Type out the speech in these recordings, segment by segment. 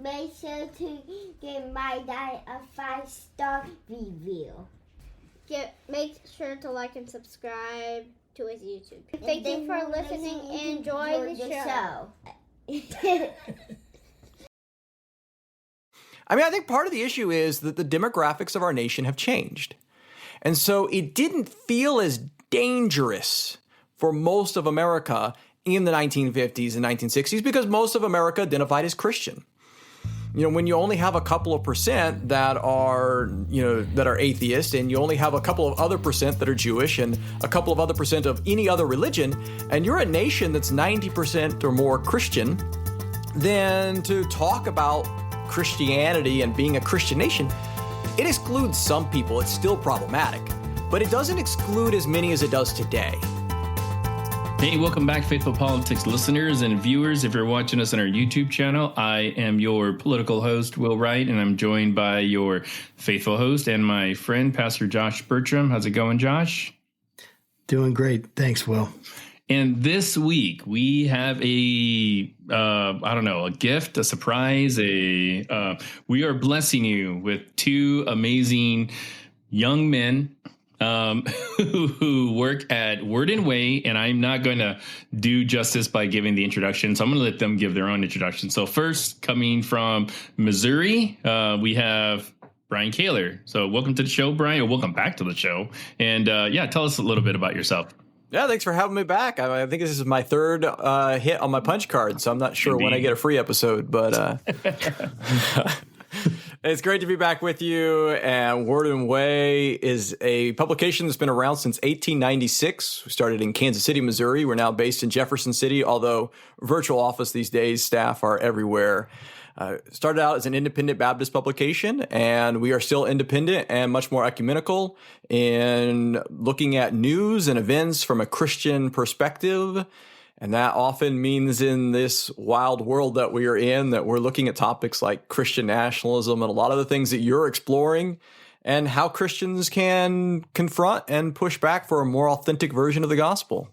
make sure to give my dad a 5-star review. Make sure to like and subscribe to his YouTube. Thank you for listening and enjoy the show. I mean, I think part of the issue is that the demographics of our nation have changed. And so it didn't feel as dangerous for most of America in the 1950s and 1960s because most of America identified as Christian. You know, when you only have a couple of percent that are, that are atheist, and you only have a couple of other percent that are Jewish and a couple of other percent of any other religion, and you're a nation that's 90% or more Christian, then to talk about Christianity and being a Christian nation, it excludes some people. It's still problematic, but it doesn't exclude as many as it does today. Hey, welcome back, Faithful Politics listeners and viewers. If you're watching us on our YouTube channel, I am your political host, Will Wright, and I'm joined by your faithful host and my friend, Pastor Josh Bertram. How's it going, Josh? Doing great. Thanks, Will. And this week we have a gift, a surprise. We are blessing you with two amazing young men who work at Word and Way, and I'm not going to do justice by giving the introduction, so I'm going to let them give their own introduction. So first, coming from Missouri, we have Brian Kaylor. So welcome to the show, Brian, or welcome back to the show. And tell us a little bit about yourself. Yeah, thanks for having me back. I think this is my third hit on my punch card, so I'm not sure when I get a free episode, but it's great to be back with you. And Word and Way is a publication that's been around since 1896. We started in Kansas City, Missouri. We're now based in Jefferson City, although virtual office these days, staff are everywhere. Started out as an independent Baptist publication, and we are still independent and much more ecumenical in looking at news and events from a Christian perspective. And that often means in this wild world that we are in, that we're looking at topics like Christian nationalism and a lot of the things that you're exploring and how Christians can confront and push back for a more authentic version of the gospel.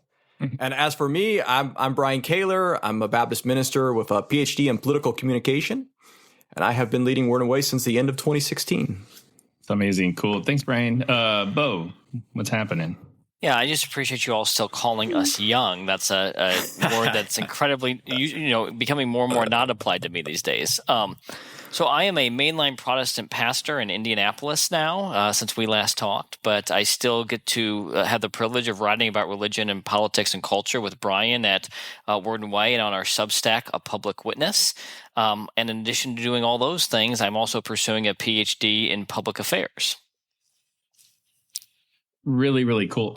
And as for me, I'm Brian Kaylor. I'm a Baptist minister with a PhD in political communication, and I have been leading Word and Way since the end of 2016. It's amazing. Cool. Thanks, Brian. Beau, what's happening? Yeah, I just appreciate you all still calling us young. That's a word that's incredibly, becoming more and more not applied to me these days. So I am a mainline Protestant pastor in Indianapolis now, since we last talked, but I still get to have the privilege of writing about religion and politics and culture with Brian at Word and Way and on our Substack, A Public Witness. And in addition to doing all those things, I'm also pursuing a PhD in public affairs. Really, really cool.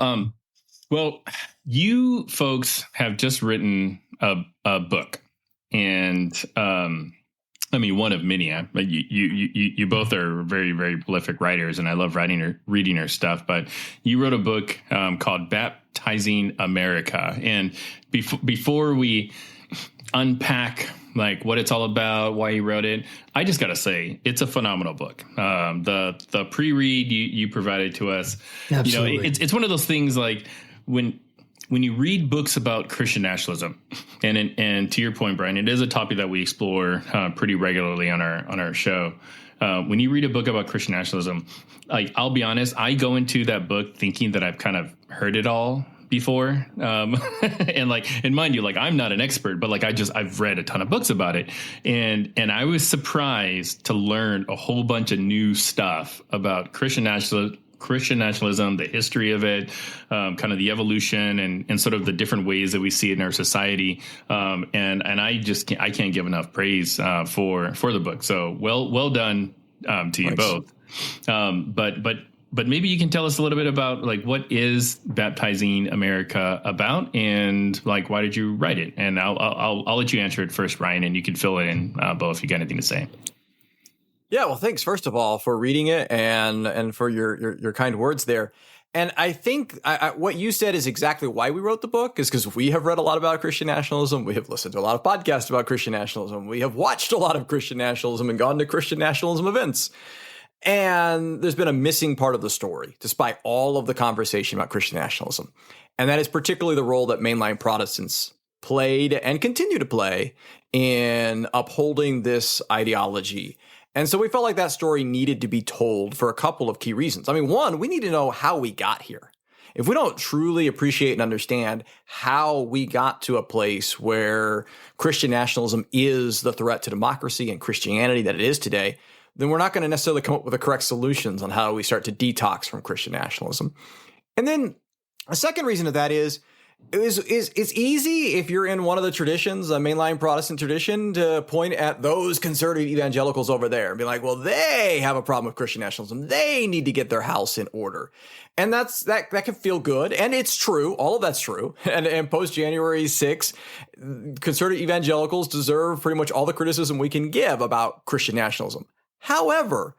Well, you folks have just written a book, and one of many. You both are very, very prolific writers, and I love reading your stuff. But you wrote a book called "Baptizing America," and before we unpack like what it's all about, why you wrote it, I just got to say it's a phenomenal book. The pre-read you provided to us, absolutely. It's one of those things like when you read books about Christian nationalism, and to your point, Brian, it is a topic that we explore pretty regularly on our show. When you read a book about Christian nationalism, like I'll be honest, I go into that book thinking that I've kind of heard it all before. And mind you, like I'm not an expert, but like I've read a ton of books about it. And I was surprised to learn a whole bunch of new stuff about Christian nationalism, the history of it, kind of the evolution and sort of the different ways that we see it in our society. And I can't give enough praise for the book. So well done to you both. But maybe you can tell us a little bit about like what is Baptizing America about, and like why did you write it? And I'll let you answer it first, Brian, and you can fill it in, Beau, if you got anything to say. Yeah, well, thanks first of all for reading it and for your kind words there. And I think what you said is exactly why we wrote the book, is because we have read a lot about Christian nationalism. We have listened to a lot of podcasts about Christian nationalism. We have watched a lot of Christian nationalism and gone to Christian nationalism events. And there's been a missing part of the story, despite all of the conversation about Christian nationalism. And that is particularly the role that mainline Protestants played and continue to play in upholding this ideology. And so we felt like that story needed to be told for a couple of key reasons. I mean, one, we need to know how we got here. If we don't truly appreciate and understand how we got to a place where Christian nationalism is the threat to democracy and Christianity that it is today, then we're not going to necessarily come up with the correct solutions on how we start to detox from Christian nationalism. And then a second reason of that is it's easy if you're in one of the traditions, a mainline Protestant tradition, to point at those conservative evangelicals over there and be like, well, they have a problem with Christian nationalism. They need to get their house in order. And that can feel good. And it's true. All of that's true. And post January 6th, conservative evangelicals deserve pretty much all the criticism we can give about Christian nationalism. However,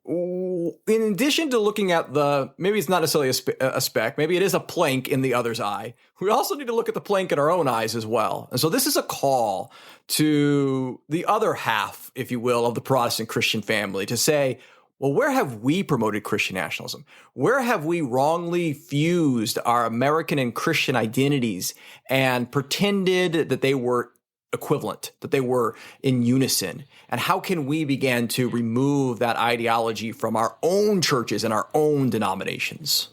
in addition to looking at maybe it's not necessarily a speck, maybe it is a plank in the other's eye, we also need to look at the plank in our own eyes as well. And so this is a call to the other half, if you will, of the Protestant Christian family to say, well, where have we promoted Christian nationalism? Where have we wrongly fused our American and Christian identities and pretended that they were equivalent, that they were in unison? And how can we begin to remove that ideology from our own churches and our own denominations?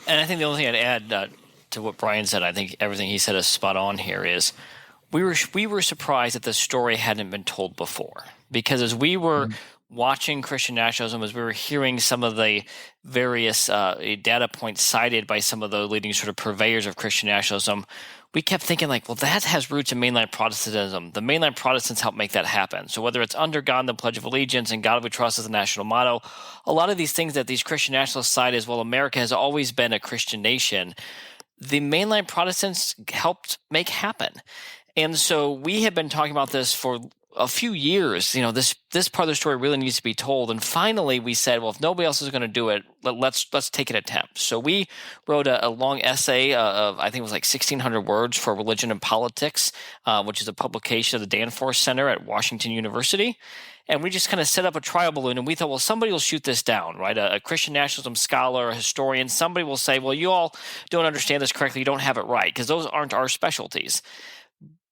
And I think the only thing I'd add to what Brian said, I think everything he said is spot on here, is we were surprised that this story hadn't been told before. Because as we were watching Christian nationalism, as we were hearing some of the various data points cited by some of the leading sort of purveyors of Christian nationalism, we kept thinking like, well, that has roots in mainline Protestantism. The mainline Protestants helped make that happen. So whether it's under God and the Pledge of Allegiance and God we trust as the national motto, a lot of these things that these Christian nationalists cite as, well, America has always been a Christian nation, the mainline Protestants helped make happen. And so we have been talking about this for a few years. You know, this part of the story really needs to be told. And finally we said, well, if nobody else is going to do it, let's take an attempt. So we wrote a long essay of, I think it was like 1,600 words for Religion and Politics, which is a publication of the Danforth Center at Washington University. And we just kind of set up a trial balloon, and we thought, well, somebody will shoot this down, right? A Christian nationalism scholar, a historian, somebody will say, well, you all don't understand this correctly. You don't have it right, because those aren't our specialties.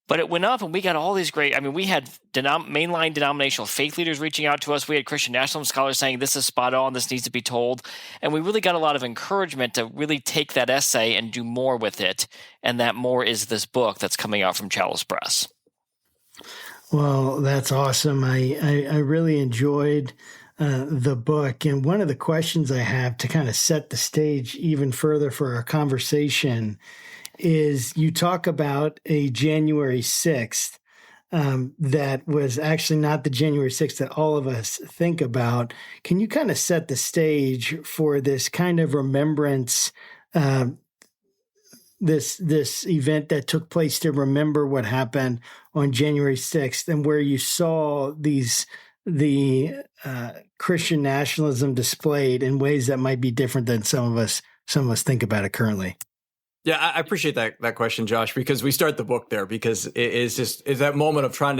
But it went up, and we got all these great – I mean, we had mainline denominational faith leaders reaching out to us. We had Christian nationalism scholars saying this is spot on, this needs to be told. And we really got a lot of encouragement to really take that essay and do more with it, and that more is this book that's coming out from Chalice Press. Well, that's awesome. I really enjoyed the book. And one of the questions I have to kind of set the stage even further for our conversation is you talk about a January 6th that was actually not the January 6th that all of us think about. Can you kind of set the stage for this kind of remembrance, this event that took place to remember what happened on January 6th, and where you saw the Christian nationalism displayed in ways that might be different than some of us think about it currently? Yeah, I appreciate that question, Josh, because we start the book there because it's that moment of trying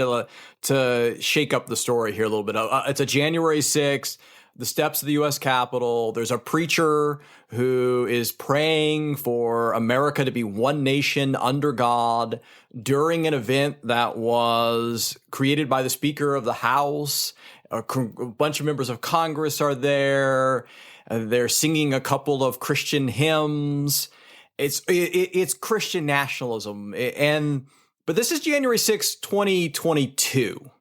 to shake up the story here a little bit. It's a January 6th, the steps of the U.S. Capitol. There's a preacher who is praying for America to be one nation under God during an event that was created by the Speaker of the House. A bunch of members of Congress are there. They're singing a couple of Christian hymns. It's Christian nationalism. But this is January 6, 2022.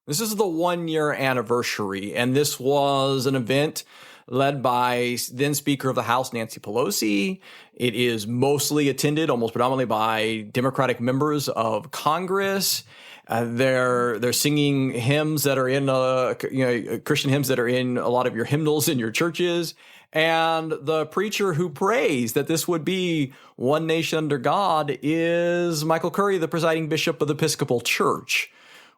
This is the 1-year anniversary. And this was an event led by then Speaker of the House, Nancy Pelosi. It is mostly attended, almost predominantly, by Democratic members of Congress. They're singing hymns that are in Christian hymns that are in a lot of your hymnals in your churches. And the preacher who prays that this would be one nation under God is Michael Curry, the presiding bishop of the Episcopal Church,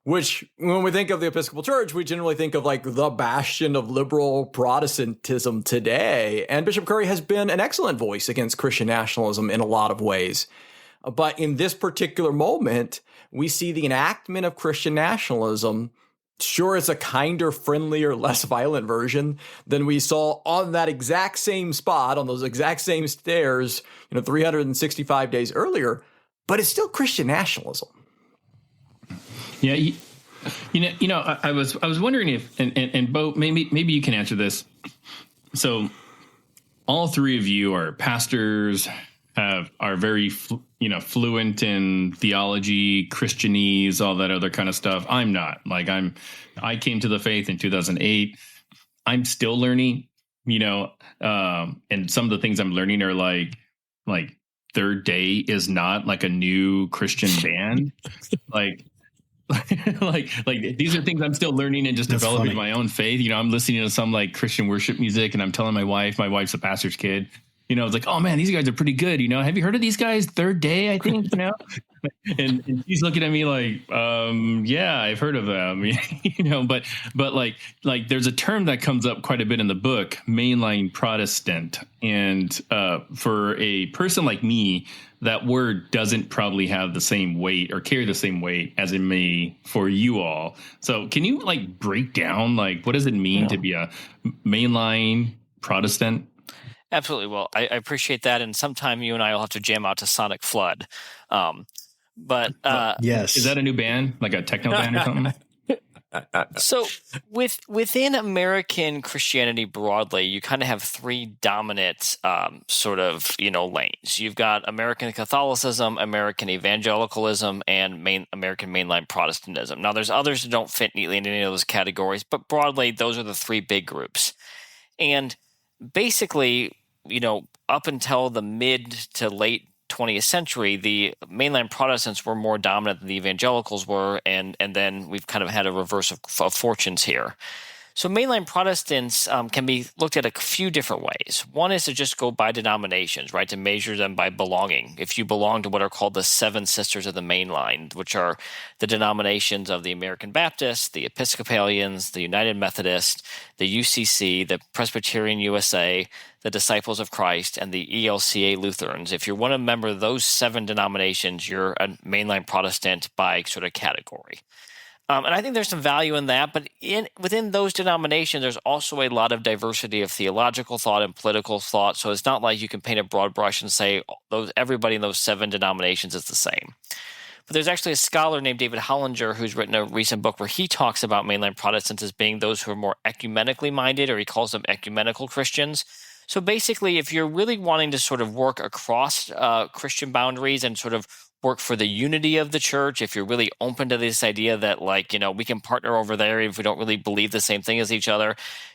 which when we think of the Episcopal Church, we generally think of like the bastion of liberal Protestantism today. And Bishop Curry has been an excellent voice against Christian nationalism in a lot of ways. But in this particular moment, we see the enactment of Christian nationalism. Sure, it's a kinder, friendlier, less violent version than we saw on that exact same spot, on those exact same stairs, 365 days earlier, but it's still Christian nationalism. Yeah, I was wondering if, and Beau, maybe you can answer this. So, all three of you are pastors, are very fluent in theology, Christianese, all that other kind of stuff. I'm not. I came to the faith in 2008. I'm still learning, and some of the things I'm learning are like Third Day is not like a new Christian band, like these are things I'm still learning and just developing my own faith. I'm listening to some like Christian worship music, and I'm telling my wife's a pastor's kid. It's like, oh man, these guys are pretty good. Have you heard of these guys? Third Day, I think. And she's looking at me like, yeah, I've heard of them. But like there's a term that comes up quite a bit in the book, mainline Protestant, and for a person like me, that word doesn't probably have the same weight or carry the same weight as it may for you all. So can you break down what does it mean to be a mainline Protestant? Absolutely. Well, I appreciate that. And sometime you and I will have to jam out to Sonic Flood. But yes, is that a new band, like a techno band or something? So within American Christianity broadly, you kind of have three dominant lanes. You've got American Catholicism, American Evangelicalism, and American mainline Protestantism. Now, there's others that don't fit neatly in any of those categories, but broadly, those are the three big groups. And basically, up until the mid to late 20th century, the mainline Protestants were more dominant than the evangelicals were, and then we've kind of had a reverse of fortunes here. So mainline Protestants can be looked at a few different ways. One is to just go by denominations, right, to measure them by belonging. If you belong to what are called the Seven Sisters of the Mainline, which are the denominations of the American Baptists, the Episcopalians, the United Methodist, the UCC, the Presbyterian USA, the Disciples of Christ, and the ELCA Lutherans. If you're one of member of those seven denominations, you're a mainline Protestant by sort of category. And I think there's some value in that, but within those denominations, there's also a lot of diversity of theological thought and political thought. So it's not like you can paint a broad brush and say everybody in those seven denominations is the same. But there's actually a scholar named David Hollinger who's written a recent book where he talks about mainline Protestants as being those who are more ecumenically minded, or he calls them ecumenical Christians. So basically, if you're really wanting to sort of work across Christian boundaries and sort of work for the unity of the church, if you're really open to this idea that we can partner over there if we don't really believe the same thing as each other,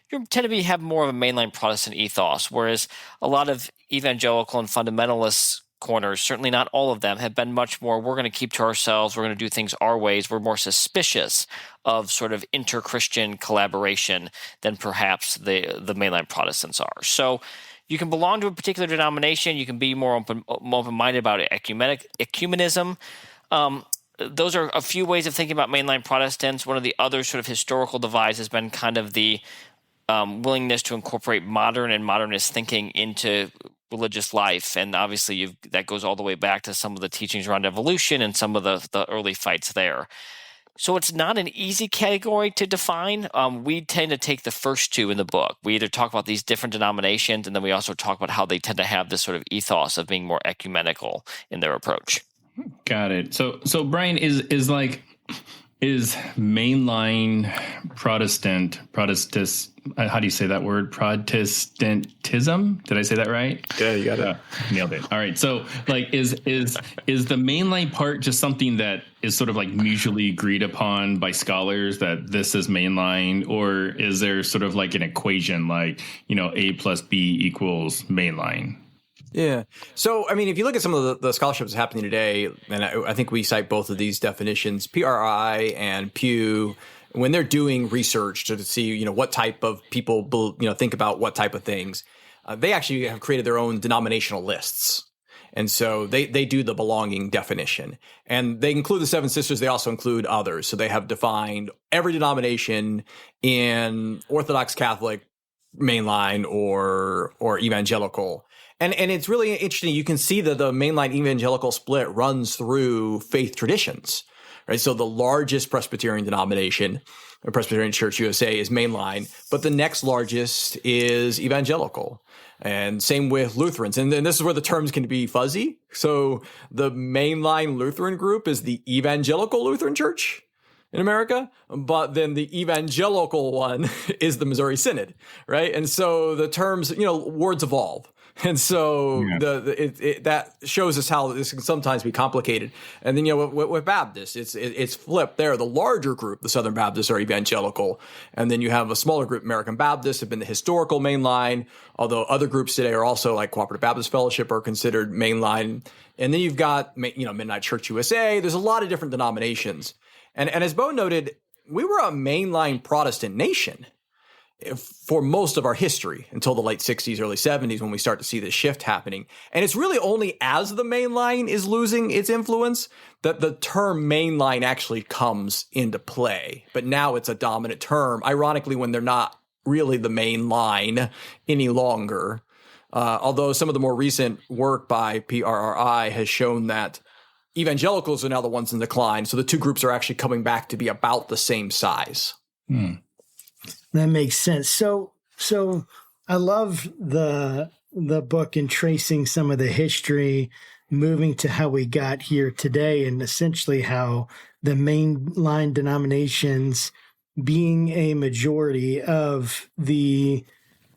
you tend to have more of a mainline Protestant ethos, whereas a lot of evangelical and fundamentalist corners, certainly not all of them, have been much more, we're going to keep to ourselves, we're going to do things our ways, we're more suspicious of sort of inter-Christian collaboration than perhaps the mainline Protestants are. So you can belong to a particular denomination. You can be more open-minded about ecumenism. Those are a few ways of thinking about mainline Protestants. One of the other sort of historical divides has been kind of the willingness to incorporate modern and modernist thinking into religious life. And obviously that goes all the way back to some of the teachings around evolution and some of the early fights there. So it's not an easy category to define. We tend to take the first two in the book. We either talk about these different denominations, and then we also talk about how they tend to have this sort of ethos of being more ecumenical in their approach. Got it. So Brian, is mainline Protestant, how do you say that word? Protestantism? Did I say that right? Yeah, you got it. Nailed it. All right. So is the mainline part just something that is sort of mutually agreed upon by scholars that this is mainline, or is there sort of an equation A plus B equals mainline? Yeah. So, I mean, if you look at some of the scholarships happening today, and I think we cite both of these definitions, PRI and Pew, when they're doing research to see, what type of people, think about what type of things, they actually have created their own denominational lists. And so they do the belonging definition, and they include the Seven Sisters. They also include others. So they have defined every denomination in Orthodox, Catholic, mainline, or evangelical. And it's really interesting. You can see that the mainline evangelical split runs through faith traditions, right? So the largest Presbyterian denomination, Presbyterian Church USA, is mainline, but the next largest is evangelical. And same with Lutherans. And then this is where the terms can be fuzzy. So the mainline Lutheran group is the Evangelical Lutheran Church. in America, but then the evangelical one is the Missouri Synod, right? And so the terms, words evolve. And so that shows us how this can sometimes be complicated. And then, with Baptists, it's flipped there. The larger group, the Southern Baptists, are evangelical. And then you have a smaller group, American Baptists, have been the historical mainline, although other groups today are also like Cooperative Baptist Fellowship are considered mainline. And then you've got, Midnight Church USA. There's a lot of different denominations. And as Beau noted, we were a mainline Protestant nation for most of our history until the late 60s, early 70s, when we start to see this shift happening. And it's really only as the mainline is losing its influence that the term mainline actually comes into play. But now it's a dominant term, ironically, when they're not really the mainline any longer. Although some of the more recent work by PRRI has shown that evangelicals are now the ones in decline. So the two groups are actually coming back to be about the same size. That makes sense. So I love the book and tracing some of the history, moving to how we got here today, and essentially how the mainline denominations, being a majority of the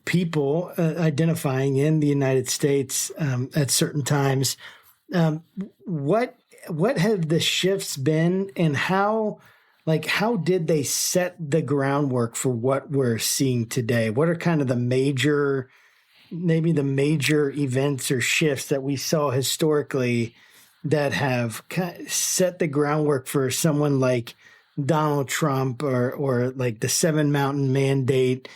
people identifying in the United States at certain times, what have the shifts been, and how did they set the groundwork for what we're seeing today? What are kind of the major events or shifts that we saw historically that have set the groundwork for someone like Donald Trump or like the Seven Mountain Mandate,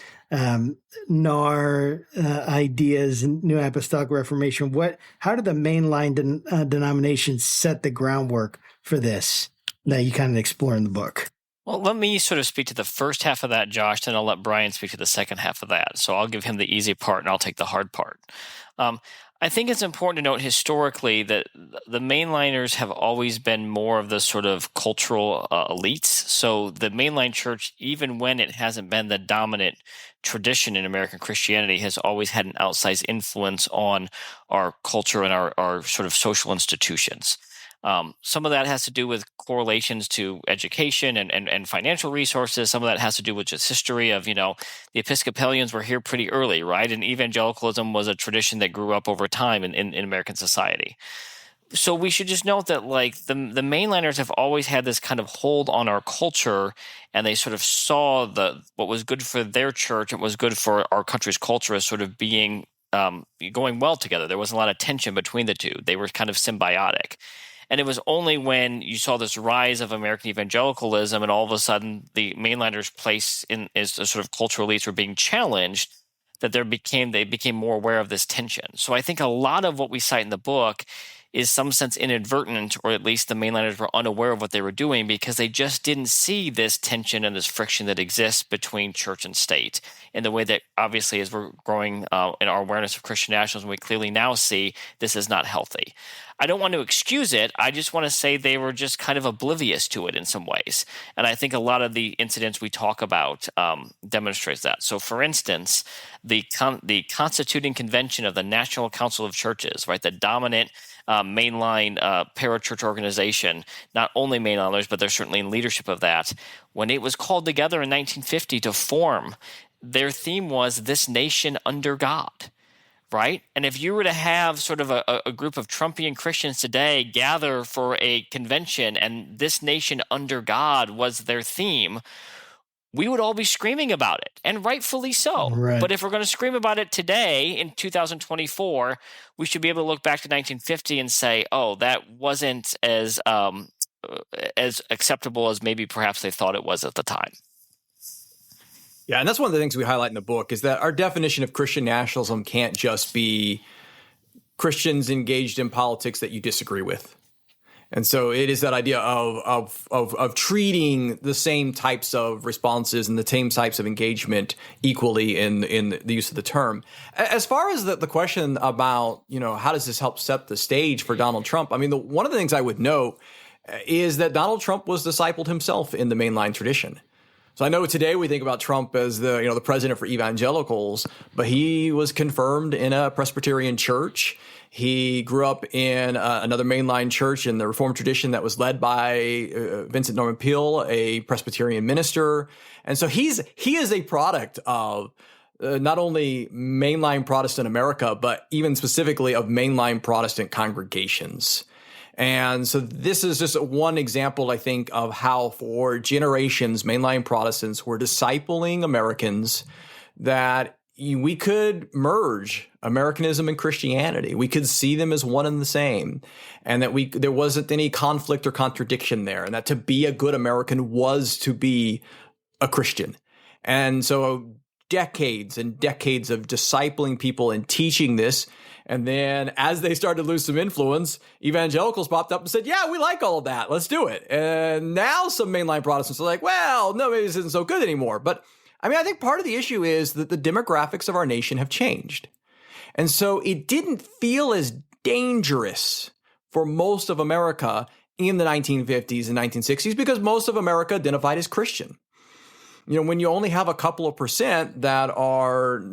NAR ideas, New Apostolic Reformation? How did the mainline denominations set the groundwork for this that you kind of explore in the book? Well, let me sort of speak to the first half of that, Josh, then I'll let Brian speak to the second half of that. So I'll give him the easy part and I'll take the hard part. I think it's important to note historically that the mainliners have always been more of the sort of cultural elites. So the mainline church, even when it hasn't been the dominant tradition in American Christianity, has always had an outsized influence on our culture and our sort of social institutions. Some of that has to do with correlations to education and financial resources. Some of that has to do with just history of, the Episcopalians were here pretty early, right? And evangelicalism was a tradition that grew up over time in American society. So we should just note that the mainliners have always had this kind of hold on our culture, and they sort of saw what was good for their church and what was good for our country's culture as sort of being going well together. There wasn't a lot of tension between the two. They were kind of symbiotic. And it was only when you saw this rise of American evangelicalism and all of a sudden the mainliners' place as a sort of cultural elites were being challenged that they became more aware of this tension. So I think a lot of what we cite in the book is some sense inadvertent, or at least the mainliners were unaware of what they were doing because they just didn't see this tension and this friction that exists between church and state in the way that obviously as we're growing in our awareness of Christian nationalism, we clearly now see this is not healthy. I don't want to excuse it. I just want to say they were just kind of oblivious to it in some ways. And I think a lot of the incidents we talk about demonstrates that. So for instance, the Constituting Convention of the National Council of Churches, right, the dominant mainline parachurch organization, not only mainliners, but they're certainly in leadership of that. When it was called together in 1950 to form, their theme was "This Nation Under God." Right? And if you were to have sort of a group of Trumpian Christians today gather for a convention and "This Nation Under God" was their theme, we would all be screaming about it, and rightfully so. Right. But if we're going to scream about it today in 2024, we should be able to look back to 1950 and say, oh, that wasn't as acceptable as maybe perhaps they thought it was at the time. Yeah, and that's one of the things we highlight in the book is that our definition of Christian nationalism can't just be Christians engaged in politics that you disagree with. And so it is that idea of treating the same types of responses and the same types of engagement equally in the use of the term. As far as the question about, how does this help set the stage for Donald Trump? I mean, one of the things I would note is that Donald Trump was discipled himself in the mainline tradition. So I know today we think about Trump as the president for evangelicals, but he was confirmed in a Presbyterian church. He grew up in another mainline church in the Reformed tradition that was led by Vincent Norman Peale, a Presbyterian minister. And so he is a product of not only mainline Protestant America, but even specifically of mainline Protestant congregations. And so this is just one example, I think, of how for generations, mainline Protestants were discipling Americans that we could merge Americanism and Christianity. We could see them as one and the same, and that there wasn't any conflict or contradiction there, and that to be a good American was to be a Christian. And so decades and decades of discipling people and teaching this. And then as they started to lose some influence, evangelicals popped up and said, yeah, we like all of that. Let's do it. And now some mainline Protestants are like, well, no, maybe this isn't so good anymore. But I mean, I think part of the issue is that the demographics of our nation have changed. And so it didn't feel as dangerous for most of America in the 1950s and 1960s because most of America identified as Christian. When you only have a couple of percent that are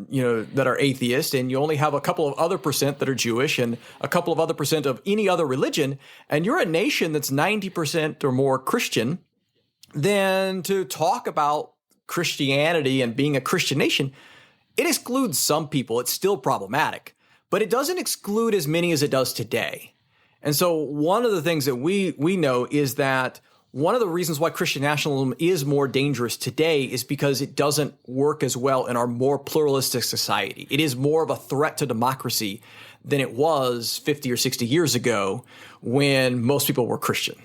atheist, and you only have a couple of other percent that are Jewish and a couple of other percent of any other religion, and you're a nation that's 90% or more Christian, then to talk about Christianity and being a Christian nation, it excludes some people. It's still problematic, but it doesn't exclude as many as it does today. And so one of the things that we know is that one of the reasons why Christian nationalism is more dangerous today is because it doesn't work as well in our more pluralistic society. It is more of a threat to democracy than it was 50 or 60 years ago when most people were Christian.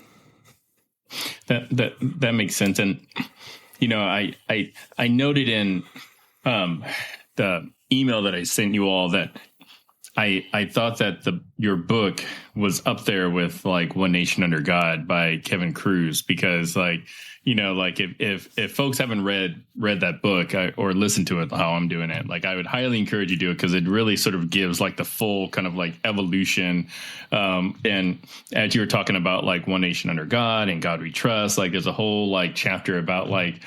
That makes sense. And, I noted in the email that I sent you all that I thought that your book was up there with like One Nation Under God by Kevin Cruz, because if folks haven't read that book or listened to it, how I'm doing it, like I would highly encourage you to do it, because it really sort of gives like the full kind of like evolution. And as you were talking about like One Nation Under God and God We Trust, like there's a whole like chapter about like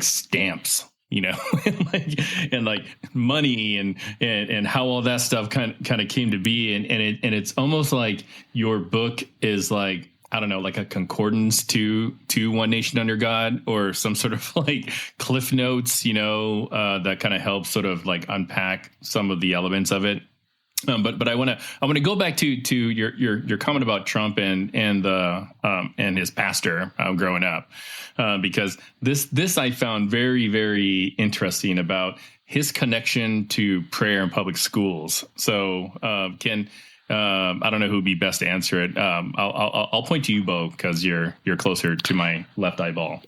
stamps, and like money and how all that stuff kind of came to be. And it's almost like your book is like, I don't know, like a concordance to One Nation Under God, or some sort of like cliff notes, that kind of helps sort of like unpack some of the elements of it. But I want to go back to your comment about Trump and his pastor growing up, because this I found very, very interesting about his connection to prayer in public schools. So I don't know who would be best to answer it. I'll point to you, Beau, because you're closer to my left eyeball.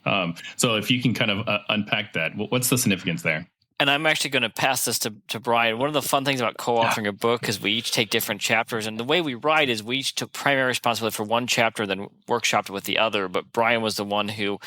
So if you can kind of unpack that, what's the significance there? And I'm actually going to pass this to Brian. One of the fun things about co-authoring a book is we each take different chapters. And the way we write is we each took primary responsibility for one chapter, then workshopped with the other. But Brian was the one who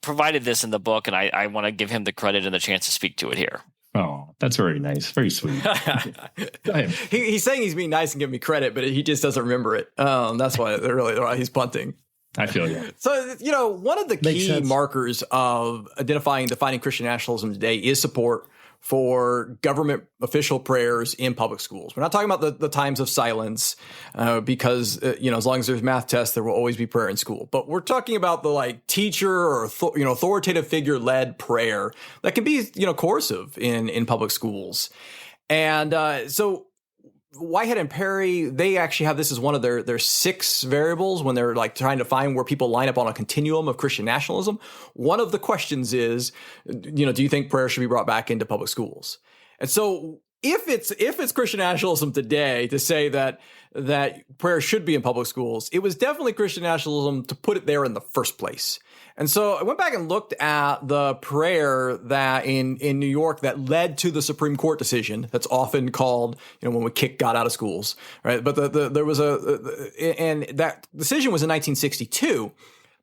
provided this in the book, and I want to give him the credit and the chance to speak to it here. Oh, that's very nice. Very sweet. Go ahead. He's saying he's being nice and giving me credit, but he just doesn't remember it. That's why he's punting. I feel you. So, one of the key markers of identifying and defining Christian nationalism today is support for government official prayers in public schools. We're not talking about the times of silence, because, as long as there's math tests, there will always be prayer in school. But we're talking about the like teacher or, authoritative figure led prayer that can be, coercive in public schools. And so Whitehead and Perry, they actually have this as one of their 6 variables when they're like trying to find where people line up on a continuum of Christian nationalism. One of the questions is, do you think prayer should be brought back into public schools? And so if it's Christian nationalism today to say that prayer should be in public schools, it was definitely Christian nationalism to put it there in the first place. And so I went back and looked at the prayer that in New York that led to the Supreme Court decision that's often called, when we kick God out of schools, right? But there was and that decision was in 1962,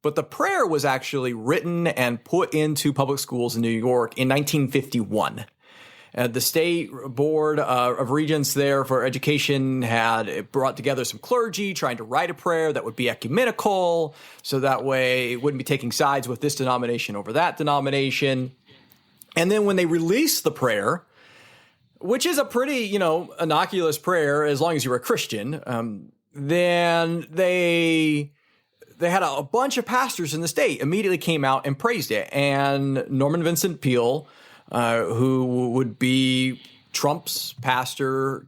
but the prayer was actually written and put into public schools in New York in 1951. The state board of regents there for education had brought together some clergy trying to write a prayer that would be ecumenical, so that way it wouldn't be taking sides with this denomination over that denomination. And then when they released the prayer, which is a pretty, innocuous prayer as long as you're a Christian, then they had a bunch of pastors in the state immediately came out and praised it. And Norman Vincent Peale, who would be Trump's pastor,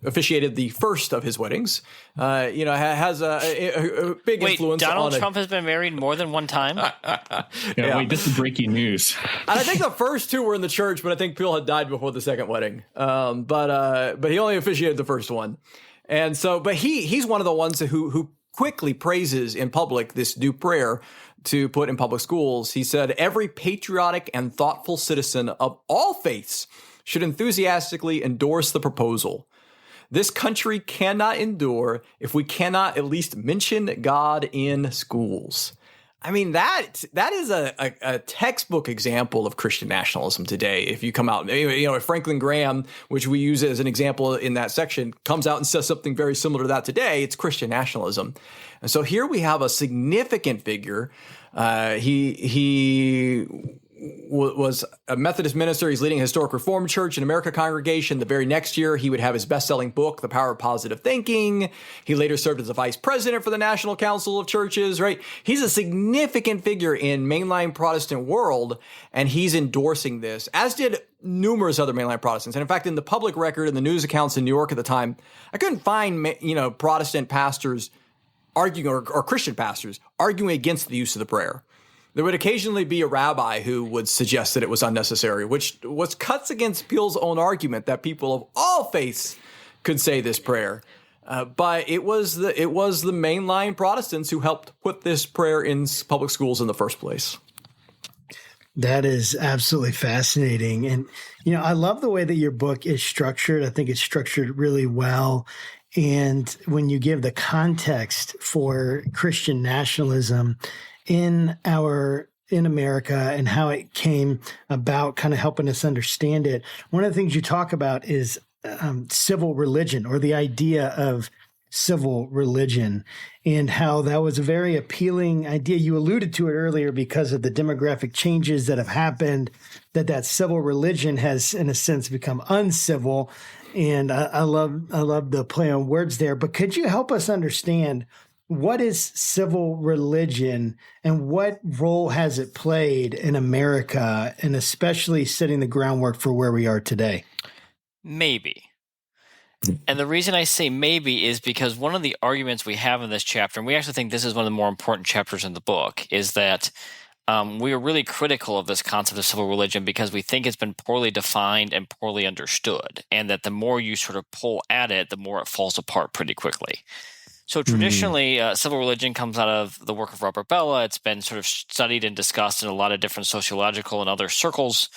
officiated the first of his weddings, has a big influence. Donald Trump has been married more than one time? Wait, this is breaking news. And I think the first two were in the church, but I think Peale had died before the second wedding. But he only officiated the first one. And so, but he's one of the ones who quickly praises in public this new prayer to put in public schools. He said, every patriotic and thoughtful citizen of all faiths should enthusiastically endorse the proposal. This country cannot endure if we cannot at least mention God in schools. I mean, that is a textbook example of Christian nationalism today. If you come out, if Franklin Graham, which we use as an example in that section, comes out and says something very similar to that today, it's Christian nationalism. And so here we have a significant figure. He was a Methodist minister. He's leading a historic Reformed Church in America congregation. The very next year, he would have his best-selling book, The Power of Positive Thinking. He later served as a vice president for the National Council of Churches, right? He's a significant figure in mainline Protestant world, and he's endorsing this, as did numerous other mainline Protestants. And in fact, in the public record and the news accounts in New York at the time, I couldn't find, Protestant pastors arguing, or Christian pastors arguing against the use of the prayer. There would occasionally be a rabbi who would suggest that it was unnecessary, which cuts against Peale's own argument that people of all faiths could say this prayer. But it was the mainline Protestants who helped put this prayer in public schools in the first place. That is absolutely fascinating. And, I love the way that your book is structured. I think it's structured really well. And when you give the context for Christian nationalism in America and how it came about, kind of helping us understand it, one of the things you talk about is civil religion, or the idea of civil religion, and how that was a very appealing idea. You alluded to it earlier because of the demographic changes that have happened, that civil religion has, in a sense, become uncivil. And I love the play on words there. But could you help us understand, what is civil religion and what role has it played in America, and especially setting the groundwork for where we are today? Maybe. And the reason I say maybe is because one of the arguments we have in this chapter, and we actually think this is one of the more important chapters in the book, is that we are really critical of this concept of civil religion because we think it's been poorly defined and poorly understood, and that the more you sort of pull at it, the more it falls apart pretty quickly. So traditionally, civil religion comes out of the work of Robert Bellah. It's been sort of studied and discussed in a lot of different sociological and other circles.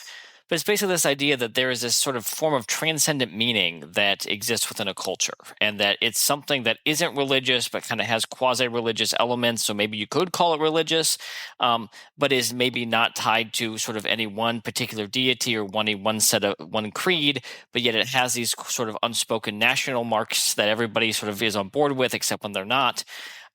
But it's basically this idea that there is this sort of form of transcendent meaning that exists within a culture, and that it's something that isn't religious but kind of has quasi-religious elements. So maybe you could call it religious, but is maybe not tied to sort of any one particular deity or one creed, but yet it has these sort of unspoken national marks that everybody sort of is on board with, except when they're not.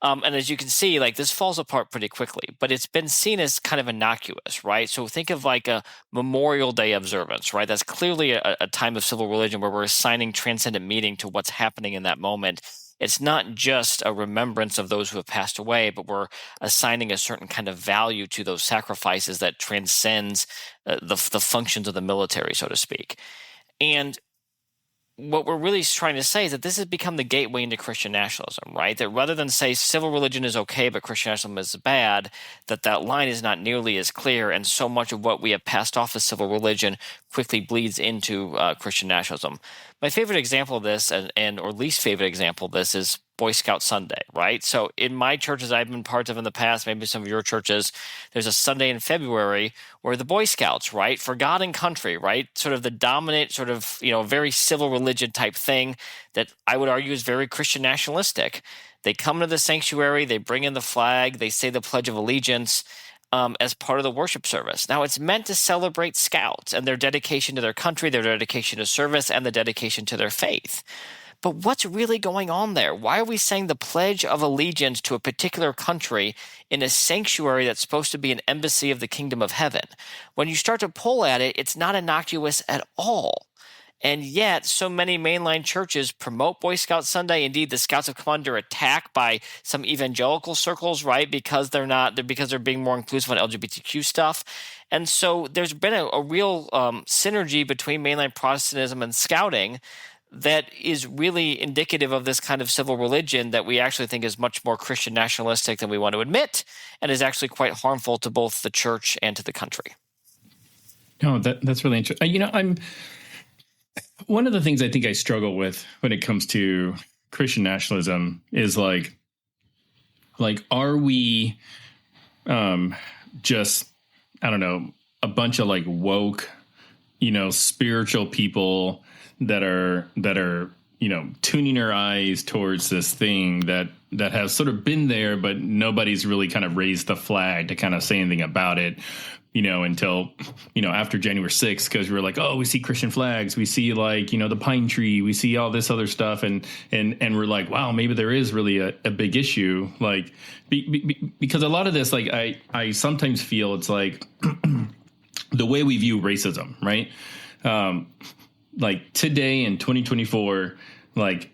And as you can see, this falls apart pretty quickly, but it's been seen as kind of innocuous, right? So think of like a Memorial Day observance, right? That's clearly a time of civil religion where we're assigning transcendent meaning to what's happening in that moment. It's not just a remembrance of those who have passed away, but we're assigning a certain kind of value to those sacrifices that transcends the functions of the military, so to speak. And what we're really trying to say is that this has become the gateway into Christian nationalism, right? That rather than say civil religion is okay, but Christian nationalism is bad, that line is not nearly as clear, and so much of what we have passed off as civil religion quickly bleeds into Christian nationalism. My favorite example of this, or least favorite example of this, is Boy Scout Sunday, right? So in my churches I've been part of in the past, maybe some of your churches, there's a Sunday in February where the Boy Scouts, right, for God and country, right, sort of the dominant sort of, very civil religion type thing that I would argue is very Christian nationalistic. They come to the sanctuary, they bring in the flag, they say the Pledge of Allegiance, as part of the worship service. Now, it's meant to celebrate Scouts and their dedication to their country, their dedication to service, and the dedication to their faith. But what's really going on there? Why are we saying the Pledge of Allegiance to a particular country in a sanctuary that's supposed to be an embassy of the kingdom of heaven? When you start to pull at it, it's not innocuous at all. And yet, so many mainline churches promote Boy Scout Sunday. Indeed, the Scouts have come under attack by some evangelical circles, right? Because they're being more inclusive on LGBTQ stuff. And so there's been a real synergy between mainline Protestantism and Scouting that is really indicative of this kind of civil religion that we actually think is much more Christian nationalistic than we want to admit, and is actually quite harmful to both the church and to the country. No, that's really interesting. One of the things I think I struggle with when it comes to Christian nationalism is like, are we just, I don't know, a bunch of like woke, spiritual people that are, tuning our eyes towards this thing that has sort of been there, but nobody's really kind of raised the flag to kind of say anything about it, until, after January 6th, because we were like, oh, we see Christian flags, we see like, the pine tree, we see all this other stuff. And we're like, wow, maybe there is really a big issue. Like, because a lot of this, like, I sometimes feel it's like the way we view racism, right? Like today in 2024, like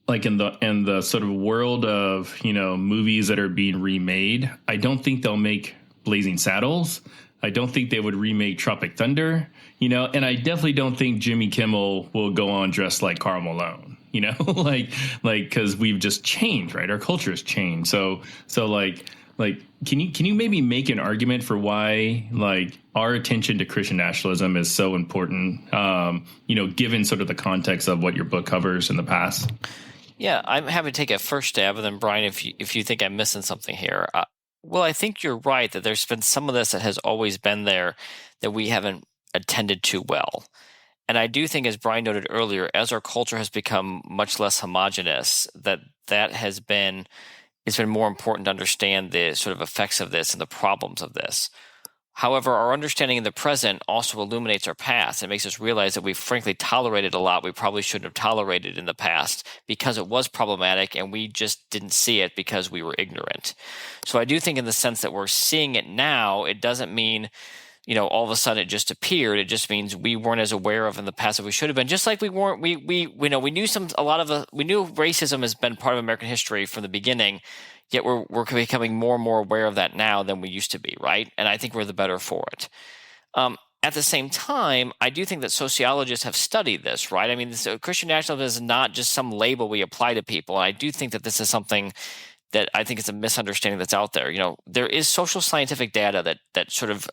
in the sort of world of, movies that are being remade, I don't think they'll make Blazing Saddles. I don't think they would remake Tropic Thunder, and I definitely don't think Jimmy Kimmel will go on dressed like Karl Malone, because we've just changed, right? Our culture has changed. So like, can you maybe make an argument for why like our attention to Christian nationalism is so important, given sort of the context of what your book covers in the past? Yeah, I'm happy to take a first stab, and then Brian, if you think I'm missing something here. Well, I think you're right that there's been some of this that has always been there that we haven't attended to well. And I do think, as Brian noted earlier, as our culture has become much less homogenous, it's been more important to understand the sort of effects of this and the problems of this. However, our understanding in the present also illuminates our past and makes us realize that we've frankly tolerated a lot we probably shouldn't have tolerated in the past because it was problematic and we just didn't see it because we were ignorant. So I do think in the sense that we're seeing it now, it doesn't mean, all of a sudden it just appeared. It just means we weren't as aware of in the past as we should have been. Just like we knew racism has been part of American history from the beginning. Yet we're becoming more and more aware of that now than we used to be, right? And I think we're the better for it. At the same time, I do think that sociologists have studied this, right? I mean, Christian nationalism is not just some label we apply to people. And I do think that this is something that I think is a misunderstanding that's out there. There is social scientific data that sort of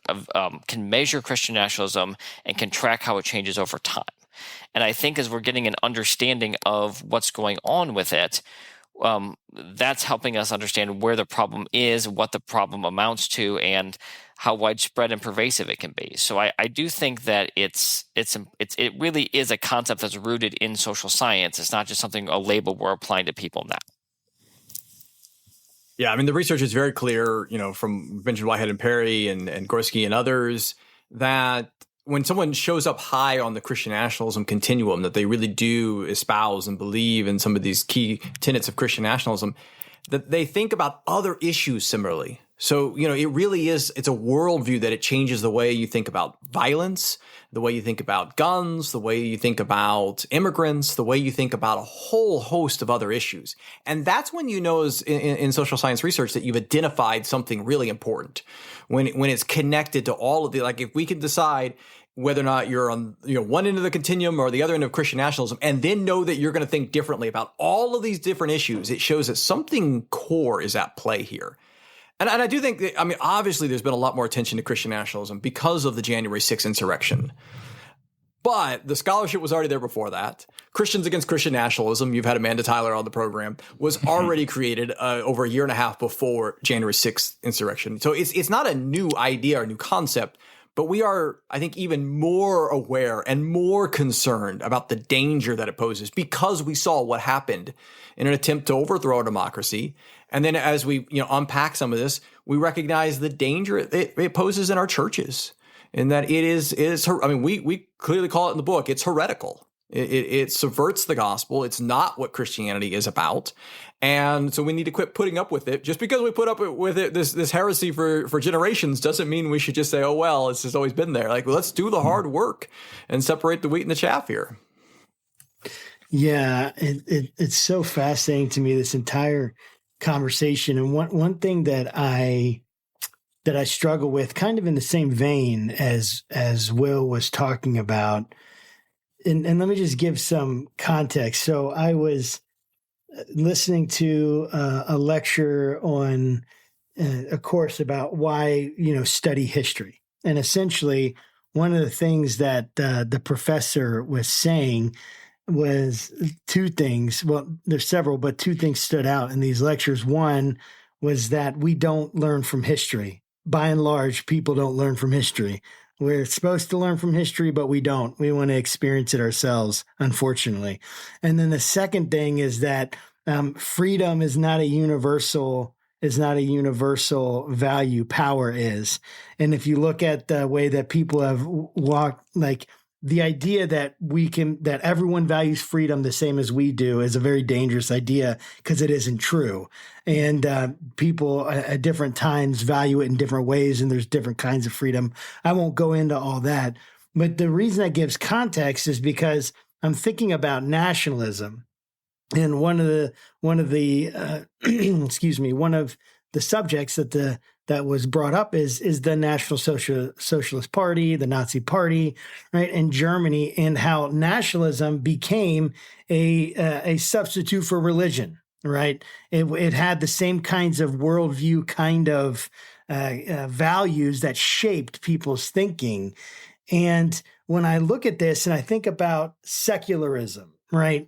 can measure Christian nationalism and can track how it changes over time. And I think as we're getting an understanding of what's going on with it, that's helping us understand where the problem is, what the problem amounts to, and how widespread and pervasive it can be. So I do think that it really is a concept that's rooted in social science. It's not just a label we're applying to people now. Yeah, I mean, the research is very clear, from mentioned Whitehead and Perry and Gorski and others, that when someone shows up high on the Christian nationalism continuum, that they really do espouse and believe in some of these key tenets of Christian nationalism, that they think about other issues similarly. So, it really is, it's a worldview that it changes the way you think about violence, the way you think about guns, the way you think about immigrants, the way you think about a whole host of other issues. And that's when as in social science research that you've identified something really important. When it's connected to all of like if we can decide whether or not you're on one end of the continuum or the other end of Christian nationalism, and then know that you're going to think differently about all of these different issues, it shows that something core is at play here. And I do think that, obviously there's been a lot more attention to Christian nationalism because of the January 6th insurrection. But the scholarship was already there before that. Christians Against Christian Nationalism, you've had Amanda Tyler on the program, was already created over a year and a half before January 6th insurrection. So it's not a new idea or new concept, but we are, I think, even more aware and more concerned about the danger that it poses because we saw what happened in an attempt to overthrow a democracy. And then as we unpack some of this, we recognize the danger it poses in our churches, and that it is. I mean, we clearly call it in the book. It's heretical. It subverts the gospel. It's not what Christianity is about. And so we need to quit putting up with it. Just because we put up with it, this heresy for generations, doesn't mean we should just say, oh, well, it's just always been there. Like, well, let's do the hard work and separate the wheat and the chaff here. Yeah, it's so fascinating to me, this entire conversation. And one thing that I struggle with, kind of in the same vein as Will was talking about, and let me just give some context. So I was listening to a lecture on a course about why, study history. And essentially, one of the things that the professor was saying was two things. Well, there's several, but two things stood out in these lectures. One was that we don't learn from history. By and large, people don't learn from history. We're supposed to learn from history, but we don't. We want to experience it ourselves, unfortunately. And then the second thing is that freedom is not a universal value. Power is. And if you look at the way that people have walked, like the idea that that everyone values freedom the same as we do is a very dangerous idea, because it isn't true. And people at different times value it in different ways, and there's different kinds of freedom. I won't go into all that. But the reason that gives context is because I'm thinking about nationalism. And one of the subjects that was brought up is the National Socialist Party, the Nazi Party, right, in Germany, and how nationalism became a substitute for religion, right? It had the same kinds of worldview, kind of values that shaped people's thinking. And when I look at this and I think about secularism, right,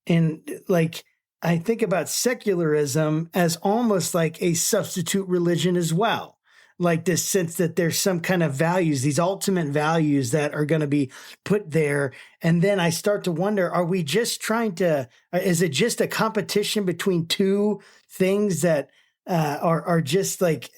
and like, I think about secularism as almost like a substitute religion as well. Like this sense that there's some kind of values, these ultimate values that are going to be put there. And then I start to wonder, are we just is it just a competition between two things that are just like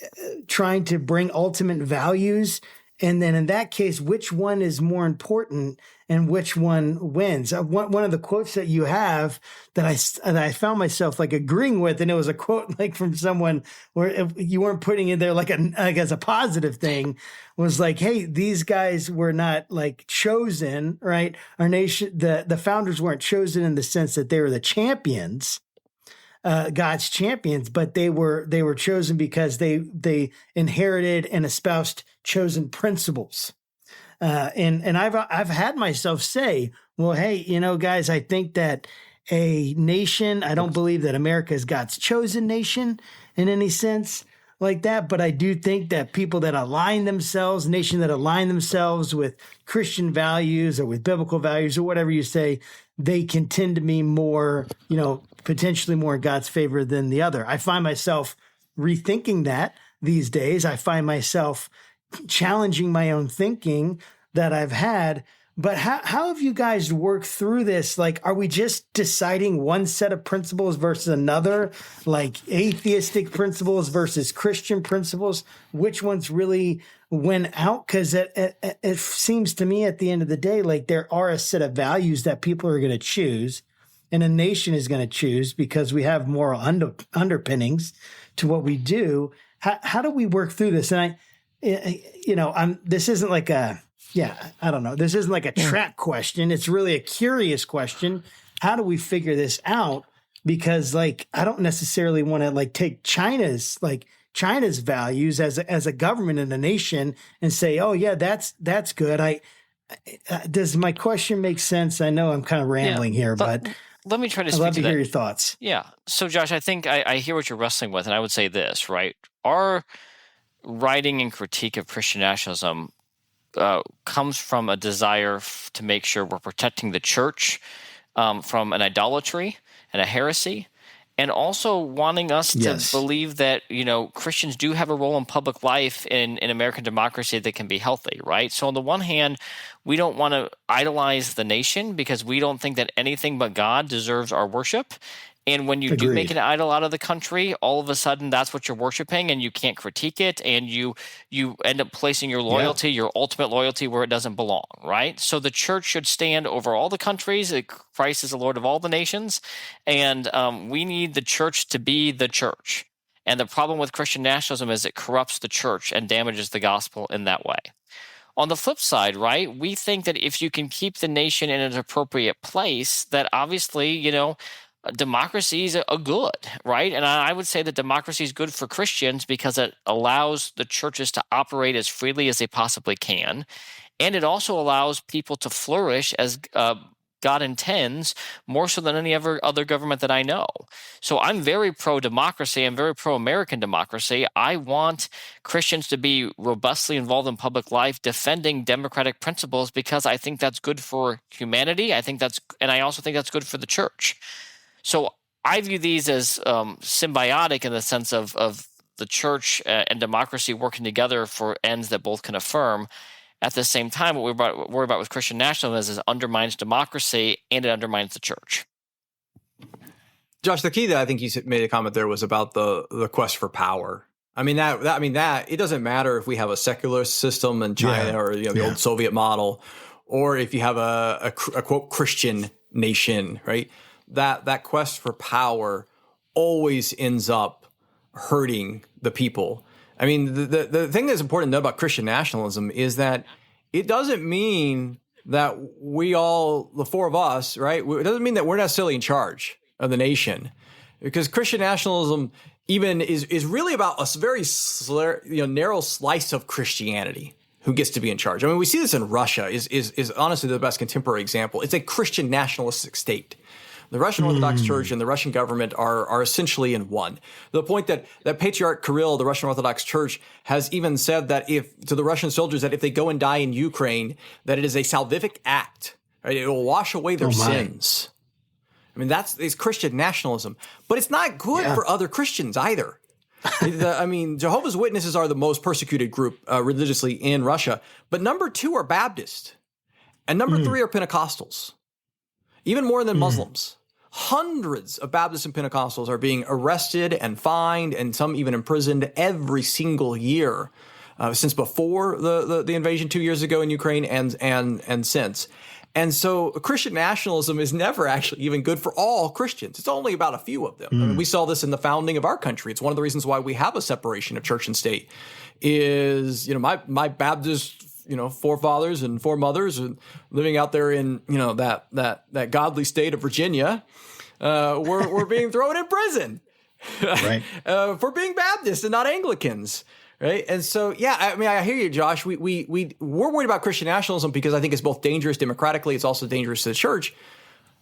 trying to bring ultimate values? And then in that case, which one is more important and which one wins? One of the quotes that you have that I found myself like agreeing with, and it was a quote like from someone where you weren't putting it there like as a positive thing, was like, hey, these guys were not like chosen, right? Our nation, the founders weren't chosen in the sense that they were the champions, God's champions, but they were chosen because they inherited and espoused chosen principles. And I've had myself say, well, hey, guys, I think that a nation, I don't believe that America is God's chosen nation in any sense like that, but I do think that people that align themselves, nation that align themselves with Christian values or with biblical values or whatever you say, they can tend to be more, potentially more in God's favor than the other. I find myself rethinking that these days. I find myself challenging my own thinking that I've had. But how have you guys worked through this? Like, are we just deciding one set of principles versus another, like atheistic principles versus Christian principles? Which ones really win out? Because it seems to me at the end of the day, like there are a set of values that people are going to choose and a nation is going to choose because we have moral underpinnings to what we do. How do we work through this? And this isn't like I don't know. This isn't like a trap question. It's really a curious question. How do we figure this out? Because like, I don't necessarily want to like take China's values as a government and a nation and say, oh yeah, that's good. Does my question make sense? I know I'm kind of rambling here, but let me try to I'd love to hear your thoughts. Yeah. So Josh, I think I hear what you're wrestling with, and I would say this, right? Our writing and critique of Christian nationalism comes from a desire to make sure we're protecting the church from an idolatry and a heresy, and also wanting us to believe that, Christians do have a role in public life in American democracy that can be healthy, right? So on the one hand, we don't want to idolize the nation because we don't think that anything but God deserves our worship. And when you do Agreed. make an idol out of the country, all of a sudden that's what you're worshiping, and you can't critique it, and you end up placing your loyalty, your ultimate loyalty, where it doesn't belong, right? So the church should stand over all the countries. Christ is the Lord of all the nations, and we need the church to be the church. And the problem with Christian nationalism is it corrupts the church and damages the gospel in that way. On the flip side, right, we think that if you can keep the nation in an appropriate place, that obviously, democracy is a good, right? And I would say that democracy is good for Christians because it allows the churches to operate as freely as they possibly can. And it also allows people to flourish as God intends, more so than any other government that I know. So I'm very pro-democracy. I'm very pro-American democracy. I want Christians to be robustly involved in public life, defending democratic principles, because I think that's good for humanity. And I also think that's good for the church. So I view these as symbiotic in the sense of the church and democracy working together for ends that both can affirm. At the same time, what we worry about with Christian nationalism is it undermines democracy and it undermines the church. Josh, the key that I think you made a comment there was about the quest for power. I mean that it doesn't matter if we have a secular system in China or the old Soviet model, or if you have a quote Christian nation, right? That quest for power always ends up hurting the people. I mean, the thing that's important to know about Christian nationalism is that it doesn't mean that we all, the four of us, right? It doesn't mean that we're necessarily in charge of the nation, because Christian nationalism even is really about a very narrow slice of Christianity who gets to be in charge. I mean, we see this in Russia is honestly the best contemporary example. It's a Christian nationalistic state. The Russian Orthodox Church and the Russian government are essentially in one. The point that Patriarch Kirill, the Russian Orthodox Church, has even said that to the Russian soldiers that if they go and die in Ukraine, that it is a salvific act, right? It will wash away their sins. I mean, it's Christian nationalism, but it's not good for other Christians either. Jehovah's Witnesses are the most persecuted group religiously in Russia, but number 2 are Baptist, and number 3 are Pentecostals, even more than Muslims. Hundreds of Baptists and Pentecostals are being arrested and fined, and some even imprisoned every single year since before the invasion 2 years ago in Ukraine and since. And so Christian nationalism is never actually even good for all Christians. It's only about a few of them. I mean, we saw this in the founding of our country. It's one of the reasons why we have a separation of church and state. Is my Baptist forefathers and foremothers and living out there in that godly state of Virginia, were being thrown in prison, right, for being Baptists and not Anglicans, right? And so, I hear you, Josh. We're worried about Christian nationalism because I think it's both dangerous democratically, it's also dangerous to the church.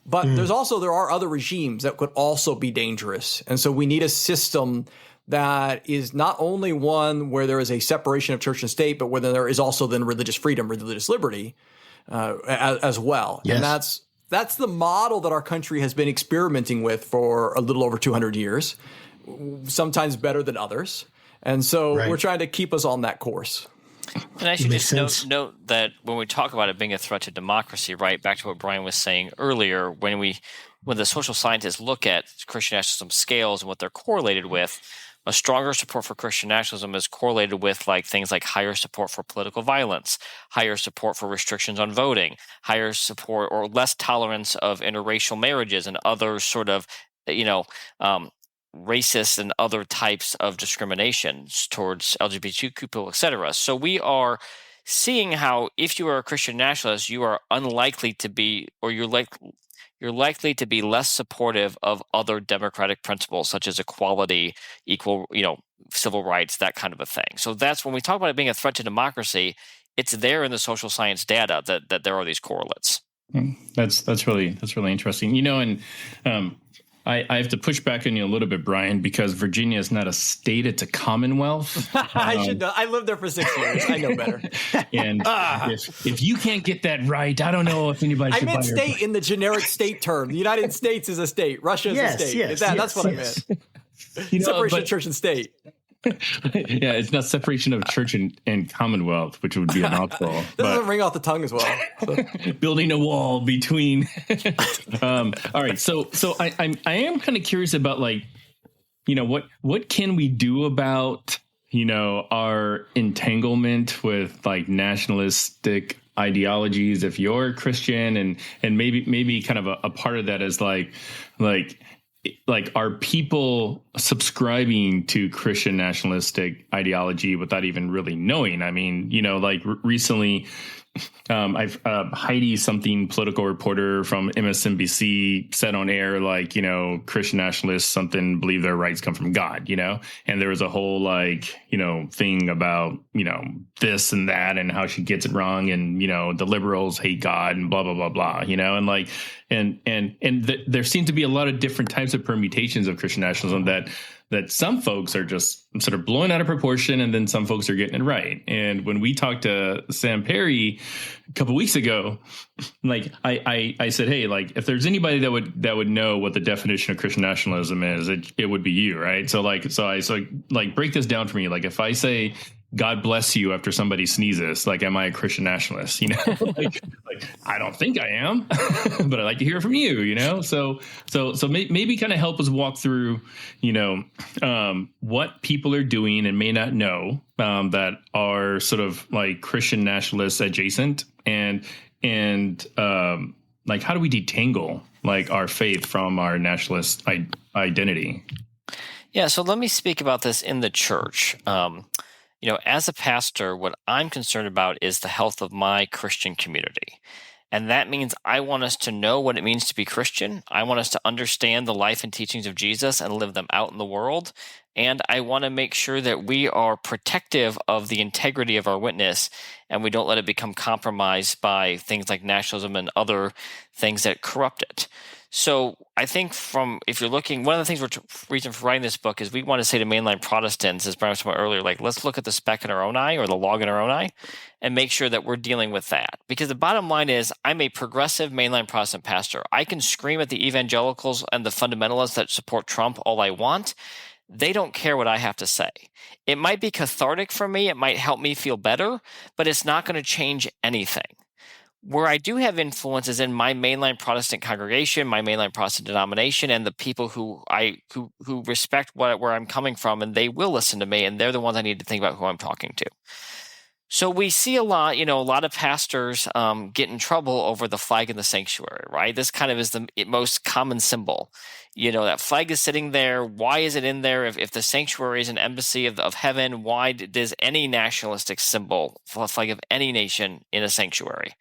But there are other regimes that could also be dangerous, and so we need a system that is not only one where there is a separation of church and state, but where there is also then religious freedom, religious liberty as well. Yes. And that's the model that our country has been experimenting with for a little over 200 years, sometimes better than others. And so we're trying to keep us on that course. And I should just note that when we talk about it being a threat to democracy, right, back to what Brian was saying earlier, when the social scientists look at Christian nationalism scales and what they're correlated with, a stronger support for Christian nationalism is correlated with things like higher support for political violence, higher support for restrictions on voting, higher support or less tolerance of interracial marriages and other sort of, racist and other types of discriminations towards LGBTQ people, etc. So we are seeing how if you are a Christian nationalist, you are unlikely to be, or you're likely to be less supportive of other democratic principles such as equality, equal, civil rights, that kind of a thing. So that's when we talk about it being a threat to democracy, it's there in the social science data that there are these correlates. That's really interesting. And I have to push back on you a little bit, Brian, because Virginia is not a state; it's a commonwealth. I should know. I lived there for 6 years. I know better. And if you can't get that right, I don't know if anybody. I meant state in the generic state term. The United States is a state. Russia is a state. That's what I meant. Separation of church and state. Yeah, it's not separation of church and commonwealth, which would be a mouthful. This doesn't ring off the tongue as well. So. Building a wall between. All right, so I am kind of curious about, like, what can we do about our entanglement with, like, nationalistic ideologies if you're a Christian, and maybe kind of a part of that is like are people subscribing to Christian nationalistic ideology without even really knowing? I mean, like recently, I've Heidi something political reporter from MSNBC said on air, like, Christian nationalists something believe their rights come from God, and there was a whole thing about, this and that and how she gets it wrong. And, the liberals hate God and blah, blah, blah, blah, and like, there seem to be a lot of different types of permutations of Christian nationalism that some folks are just sort of blowing out of proportion, and then some folks are getting it right. And when we talked to Sam Perry a couple of weeks ago, like I said, hey, like, if there's anybody that would know what the definition of Christian nationalism is, it would be you, right? So I break this down for me. Like, if I say God bless you after somebody sneezes, like, am I a Christian nationalist? like I don't think I am, but I'd like to hear from you, So maybe kind of help us walk through, what people are doing and may not know, that are sort of like Christian nationalists adjacent, and like, how do we detangle, like, our faith from our nationalist identity? Yeah, so let me speak about this in the church. As a pastor, what I'm concerned about is the health of my Christian community. And that means I want us to know what it means to be Christian. I want us to understand the life and teachings of Jesus and live them out in the world. And I want to make sure that we are protective of the integrity of our witness, and we don't let it become compromised by things like nationalism and other things that corrupt it. So I think if you're looking, one of the things reason for writing this book is we want to say to mainline Protestants, as Brian was talking about earlier, like, let's look at the speck in our own eye, or the log in our own eye, and make sure that we're dealing with that. Because the bottom line is, I'm a progressive mainline Protestant pastor. I can scream at the evangelicals and the fundamentalists that support Trump all I want. They don't care what I have to say. It might be cathartic for me. It might help me feel better, but it's not going to change anything. Where I do have influence is in my mainline Protestant congregation, my mainline Protestant denomination, and the people who respect where I'm coming from, and they will listen to me, and they're the ones I need to think about who I'm talking to. So we see a lot of pastors get in trouble over the flag in the sanctuary, right? This kind of is the most common symbol. That flag is sitting there. Why is it in there? If the sanctuary is an embassy of heaven, why does any nationalistic symbol, flag of any nation, in a sanctuary?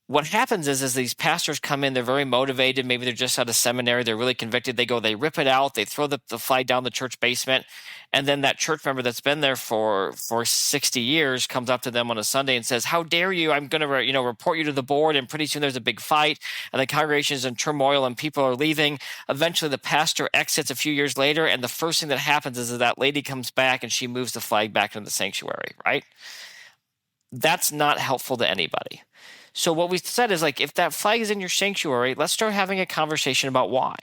What happens is these pastors come in, they're very motivated. Maybe they're just out of seminary. They're really convicted. They rip it out. They throw the flag down the church basement. And then that church member that's been there for 60 years comes up to them on a Sunday and says, how dare you? I'm going to report you to the board. And pretty soon there's a big fight, and the congregation is in turmoil and people are leaving. Eventually the pastor exits a few years later, and the first thing that happens is that lady comes back and she moves the flag back into the sanctuary, right? That's not helpful to anybody. So what we said is, like, if that flag is in your sanctuary, let's start having a conversation about why.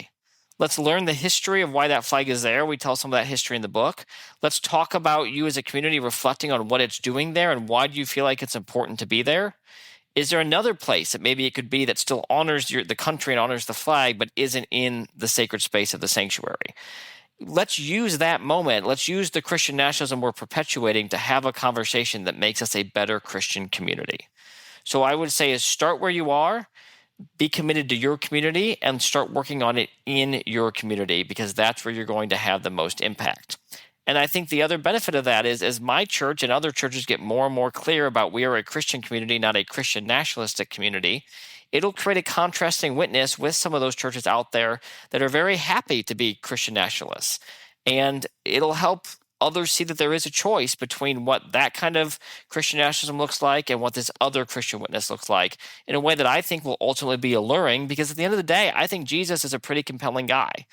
Let's learn the history of why that flag is there. We tell some of that history in the book. Let's talk about you as a community reflecting on what it's doing there and why do you feel like it's important to be there. Is there another place that maybe it could be that still honors the country and honors the flag, but isn't in the sacred space of the sanctuary? Let's use that moment. Let's use the Christian nationalism we're perpetuating to have a conversation that makes us a better Christian community. So I would say is start where you are, be committed to your community, and start working on it in your community, because that's where you're going to have the most impact. And I think the other benefit of that is, as my church and other churches get more and more clear about we are a Christian community, not a Christian nationalistic community, it'll create a contrasting witness with some of those churches out there that are very happy to be Christian nationalists. And it'll help others see that there is a choice between what that kind of Christian nationalism looks like and what this other Christian witness looks like, in a way that I think will ultimately be alluring, because at the end of the day, I think Jesus is a pretty compelling guy.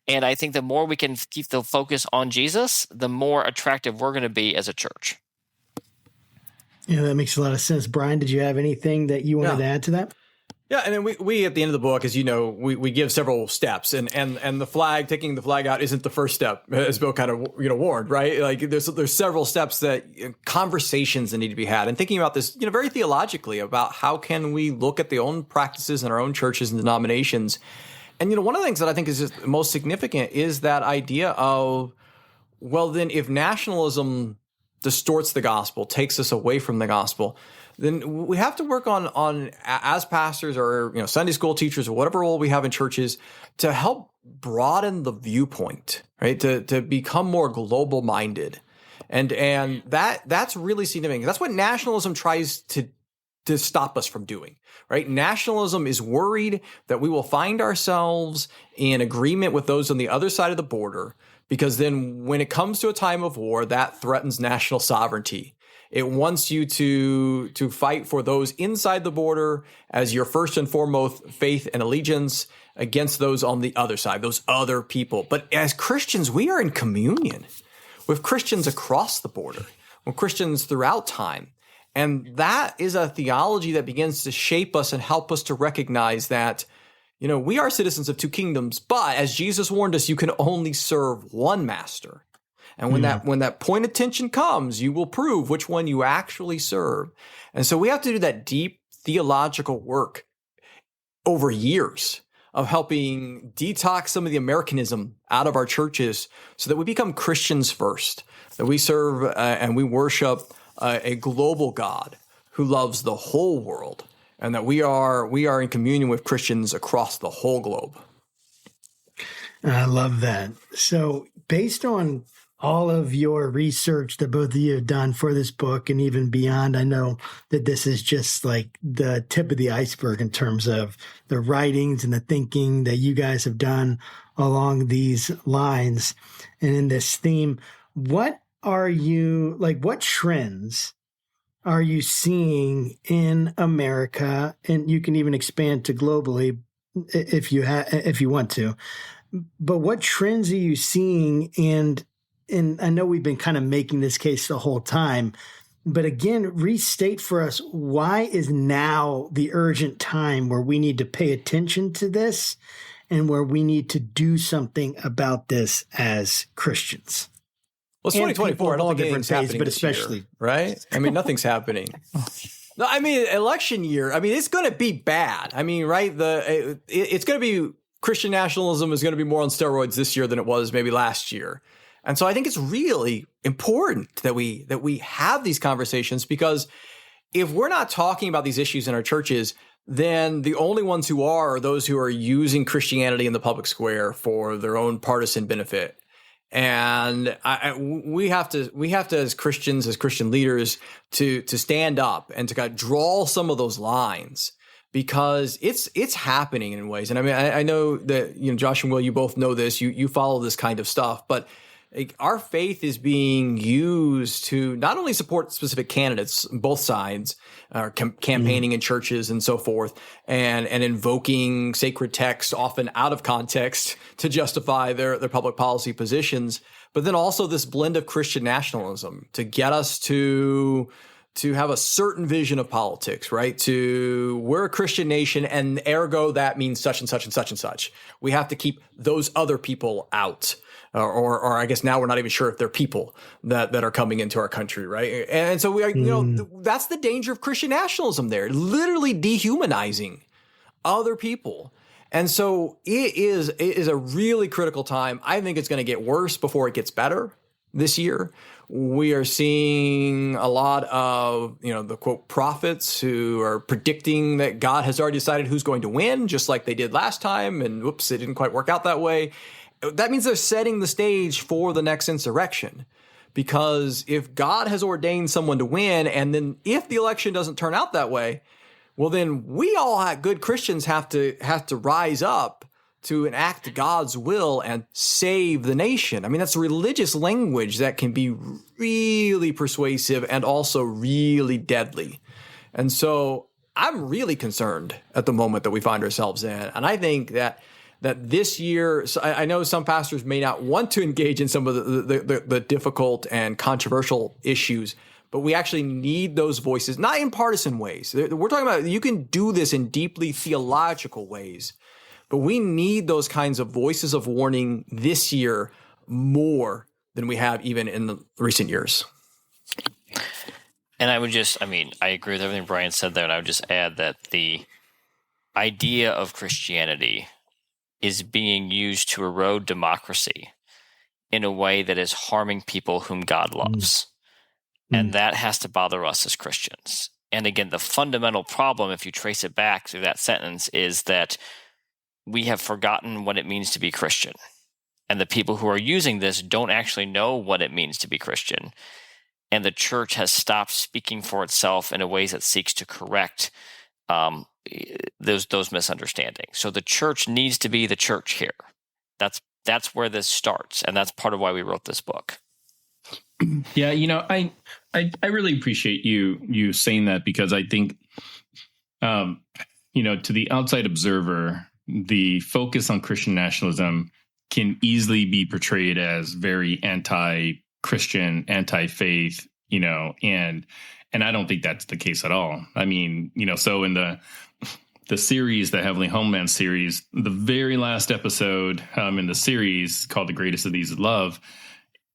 And I think the more we can keep the focus on Jesus, the more attractive we're going to be as a church. Yeah, that makes a lot of sense. Brian, did you have anything that you wanted to add to that? Yeah, and then we at the end of the book, as you know, we give several steps, and the taking the flag out isn't the first step, as Bill kind of warned, right? Like there's several steps conversations that need to be had, and thinking about this, very theologically about how can we look at the own practices in our own churches and denominations, and one of the things that I think is just most significant is that idea of, well, then if nationalism distorts the gospel, takes us away from the gospel, then we have to work on as pastors or Sunday school teachers or whatever role we have in churches to help broaden the viewpoint, right? To become more global minded, and that's really significant. That's what nationalism tries to stop us from doing, right? Nationalism is worried that we will find ourselves in agreement with those on the other side of the border, because then when it comes to a time of war, that threatens national sovereignty. It wants you to fight for those inside the border as your first and foremost faith and allegiance against those on the other side, those other people. But as Christians, we are in communion with Christians across the border, with Christians throughout time. And that is a theology that begins to shape us and help us to recognize that, we are citizens of two kingdoms, but as Jesus warned us, you can only serve one master. And when that point of tension comes, you will prove which one you actually serve. And so we have to do that deep theological work over years of helping detox some of the Americanism out of our churches so that we become Christians first, that we serve and we worship a global God who loves the whole world, and that we are in communion with Christians across the whole globe. I love that. So based on all of your research that both of you have done for this book and even beyond, I know that this is just like the tip of the iceberg in terms of the writings and the thinking that you guys have done along these lines and in this theme. What trends are you seeing in America? And you can even expand to globally if you want to. But what trends are you seeing? And I know we've been kind of making this case the whole time, but again, restate for us, why is now the urgent time where we need to pay attention to this and where we need to do something about this as Christians? Well, it's 2024. I don't think anything's happening but this especially year, right? I mean, nothing's happening. No, I mean, election year. I mean, it's going to be bad. I mean, right? It's going to be Christian nationalism is going to be more on steroids this year than it was maybe last year. And so I think it's really important that we have these conversations, because if we're not talking about these issues in our churches, then the only ones who are those who are using Christianity in the public square for their own partisan benefit. And we have to as Christians, as Christian leaders, to stand up and to kind of draw some of those lines, because it's happening in ways. And I mean, I know that Josh and Will, you both know this. You follow this kind of stuff, but our faith is being used to not only support specific candidates, both sides, campaigning in churches and so forth, and invoking sacred texts, often out of context, to justify their public policy positions, but then also this blend of Christian nationalism to get us to have a certain vision of politics, right? We're a Christian nation, and ergo that means such and such and such and such. We have to keep those other people out. Or I guess now we're not even sure if they're people that are coming into our country, right? And so we are, that's the danger of Christian nationalism there, literally dehumanizing other people. And so it is a really critical time. I think it's going to get worse before it gets better this year. We are seeing a lot of, the quote prophets who are predicting that God has already decided who's going to win, just like they did last time. And whoops, it didn't quite work out that way. That means they're setting the stage for the next insurrection, because if God has ordained someone to win, and then if the election doesn't turn out that way, well, then we all good Christians have to rise up to enact God's will and save the nation. I mean, that's religious language that can be really persuasive and also really deadly. And so I'm really concerned at the moment that we find ourselves in. And I think that this year, so I know some pastors may not want to engage in some of the difficult and controversial issues, but we actually need those voices, not in partisan ways. We're talking about you can do this in deeply theological ways, but we need those kinds of voices of warning this year more than we have even in the recent years. And I agree with everything Brian said there, and I would just add that the idea of Christianity is being used to erode democracy in a way that is harming people whom God loves. And that has to bother us as Christians. And again, the fundamental problem, if you trace it back through that sentence, is that we have forgotten what it means to be Christian. And the people who are using this don't actually know what it means to be Christian. And the church has stopped speaking for itself in a ways that seeks to correct those misunderstandings. So the church needs to be the church here. That's where this starts, and that's part of why we wrote this book. Yeah, I really appreciate you saying that, because I think, to the outside observer, the focus on Christian nationalism can easily be portrayed as very anti-Christian, anti-faith, and I don't think that's the case at all. I mean, so in the series, the Heavenly Homeland series, the very last episode in the series called The Greatest of These is Love,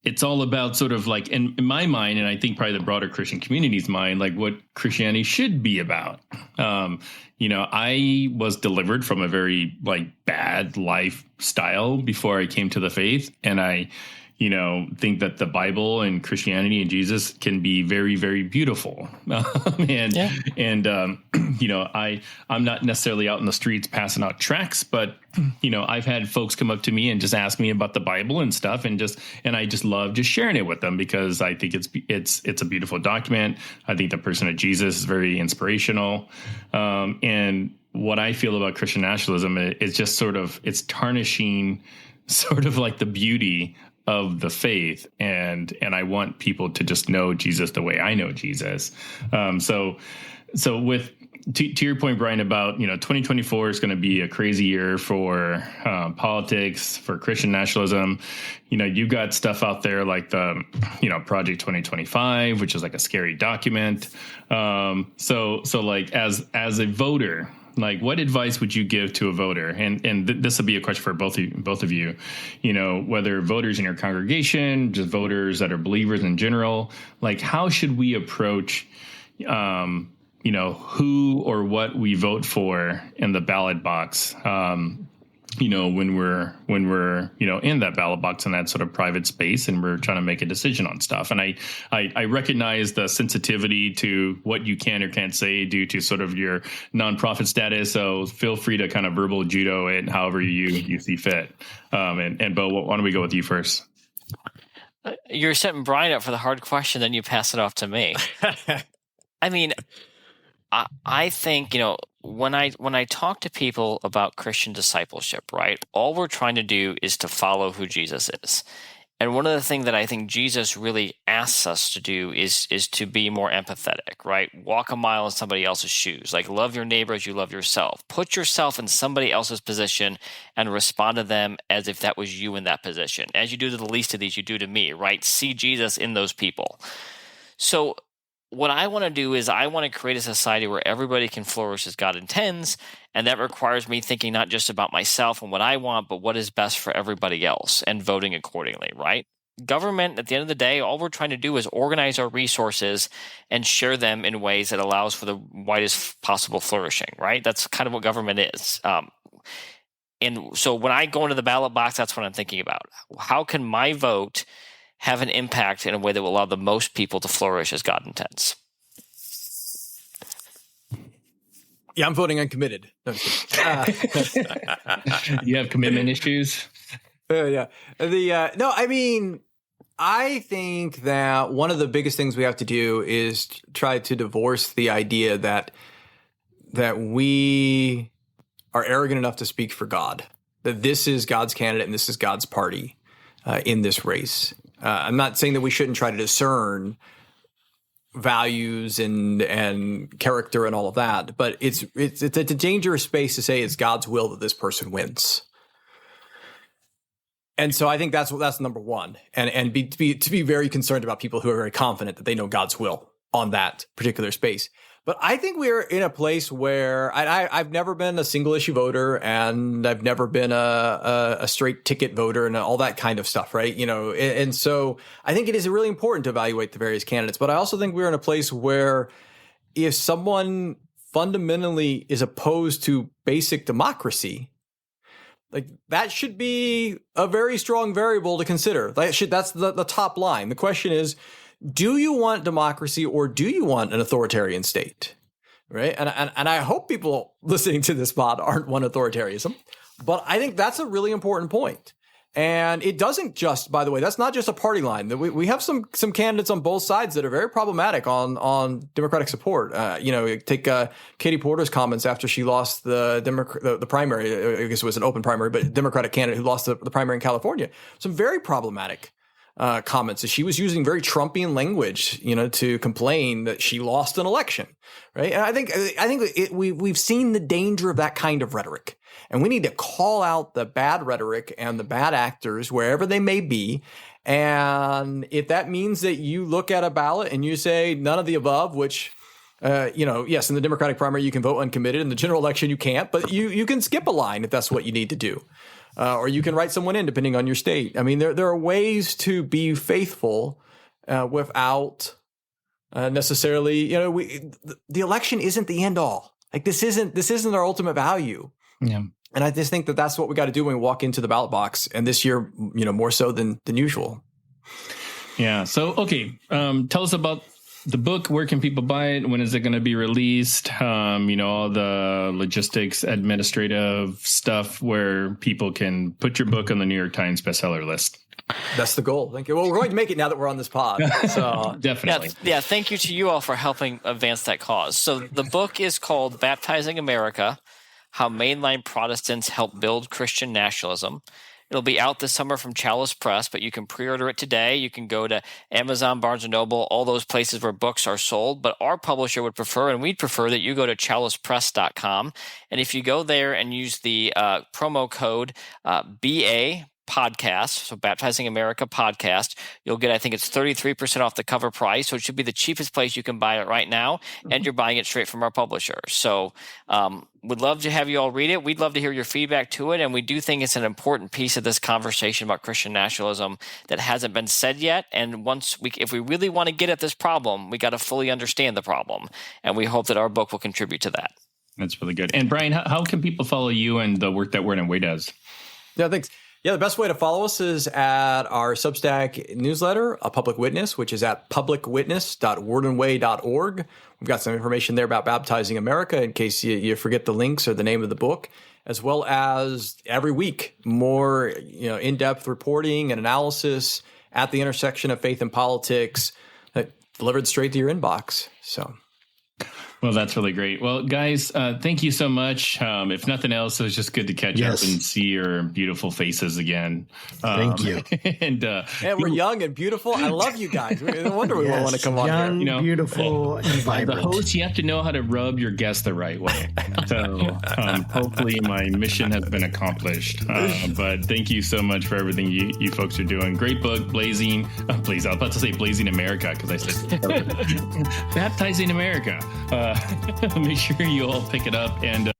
it's all about sort of like, in my mind, and I think probably the broader Christian community's mind, like what Christianity should be about. I was delivered from a very bad lifestyle before I came to the faith. And I, think that the Bible and Christianity and Jesus can be very, very beautiful. I'm not necessarily out in the streets passing out tracts, but I've had folks come up to me and just ask me about the Bible and stuff, and I just love just sharing it with them, because I think it's a beautiful document. I think the person of Jesus is very inspirational. And what I feel about Christian nationalism is just it's tarnishing sort of like the beauty of the faith. And I want people to just know Jesus the way I know Jesus. So with, to your point, Brian, about, 2024 is going to be a crazy year for politics, for Christian nationalism. You've got stuff out there like the, Project 2025, which is like a scary document. So like as a voter, what advice would you give to a voter? And this will be a question for both of you, whether voters in your congregation, just voters that are believers in general, how should we approach, who or what we vote for in the ballot box, when we're in that ballot box in that sort of private space, and we're trying to make a decision on stuff. And I recognize the sensitivity to what you can or can't say due to sort of your nonprofit status. So feel free to kind of verbal judo it however you see fit. And Beau, why don't we go with you first? You're setting Brian up for the hard question, then you pass it off to me. I mean, I think, when I talk to people about Christian discipleship, right, all we're trying to do is to follow who Jesus is. And one of the things that I think Jesus really asks us to do is to be more empathetic, right? Walk a mile in somebody else's shoes, love your neighbor as you love yourself. Put yourself in somebody else's position and respond to them as if that was you in that position. As you do to the least of these, you do to me, right? See Jesus in those people. So what I want to do is I want to create a society where everybody can flourish as God intends, and that requires me thinking not just about myself and what I want, but what is best for everybody else, and voting accordingly, right? Government, at the end of the day, all we're trying to do is organize our resources and share them in ways that allows for the widest possible flourishing, right? That's kind of what government is. And so when I go into the ballot box, that's what I'm thinking about. How can my vote have an impact in a way that will allow the most people to flourish as God intends? Yeah, I'm voting uncommitted. No, you have commitment issues? Yeah. I think that one of the biggest things we have to do is try to divorce the idea that we are arrogant enough to speak for God, that this is God's candidate and this is God's party in this race. I'm not saying that we shouldn't try to discern values and character and all of that, but it's a dangerous space to say it's God's will that this person wins. And so I think that's number one, and to be very concerned about people who are very confident that they know God's will on that particular space. But I think we're in a place where I've never been a single issue voter, and I've never been a straight ticket voter and all that kind of stuff, right? And so I think it is really important to evaluate the various candidates. But I also think we're in a place where if someone fundamentally is opposed to basic democracy, like that should be a very strong variable to consider. That's the top line. The question is, do you want democracy or do you want an authoritarian state? Right? And I hope people listening to this pod aren't one authoritarianism, but I think that's a really important point. And it doesn't just, by the way, that's not just a party line. We have some candidates on both sides that are very problematic on Democratic support. Take Katie Porter's comments after she lost the primary. I guess it was an open primary, but Democratic candidate who lost the primary in California. Some very problematic comments. She was using very Trumpian language, to complain that she lost an election, right? And I think we've seen the danger of that kind of rhetoric, and we need to call out the bad rhetoric and the bad actors wherever they may be. And if that means that you look at a ballot and you say none of the above, which yes, in the Democratic primary you can vote uncommitted, in the general election you can't, but you can skip a line if that's what you need to do. Or you can write someone in depending on your state. I mean, there are ways to be faithful without necessarily, the election isn't the end all. Like this isn't our ultimate value. Yeah. And I just think that that's what we got to do when we walk into the ballot box. And this year, more so than usual. Yeah. So, okay. Tell us about the book. Where can people buy it? When is it going to be released? All the logistics, administrative stuff where people can put your book on the New York Times bestseller list. That's the goal. Thank you. Well, we're going to make it now that we're on this pod. So definitely. Yeah. Thank you to you all for helping advance that cause. So the book is called Baptizing America: How Mainline Protestants Help Build Christian Nationalism. It'll be out this summer from Chalice Press, but you can pre-order it today. You can go to Amazon, Barnes & Noble, all those places where books are sold. But our publisher would prefer, and we'd prefer, that you go to chalicepress.com. And if you go there and use the promo code BA podcast, so Baptizing America podcast, you'll get, I think it's 33% off the cover price. So it should be the cheapest place you can buy it right now. And you're buying it straight from our publisher. So we'd love to have you all read it. We'd love to hear your feedback to it. And we do think it's an important piece of this conversation about Christian nationalism that hasn't been said yet. And if we really want to get at this problem, we got to fully understand the problem. And we hope that our book will contribute to that. That's really good. And Brian, how can people follow you and the work that Word and Way does? Yeah, thanks. Yeah, the best way to follow us is at our Substack newsletter, A Public Witness, which is at publicwitness.wordandway.org. We've got some information there about Baptizing America in case you forget the links or the name of the book, as well as every week more in-depth reporting and analysis at the intersection of faith and politics delivered straight to your inbox. So. Well, that's really great. Well, guys, thank you so much. If nothing else, it was just good to catch up and see your beautiful faces again. Thank you. And we're young and beautiful. I love you guys. No wonder we won't want to come on here. Beautiful, and vibrant. The host, you have to know how to rub your guests the right way. So hopefully my mission has been accomplished. But thank you so much for everything you folks are doing. Great book, Blazing. I was about to say Blazing America because I said Baptizing America. Make sure you all pick it up and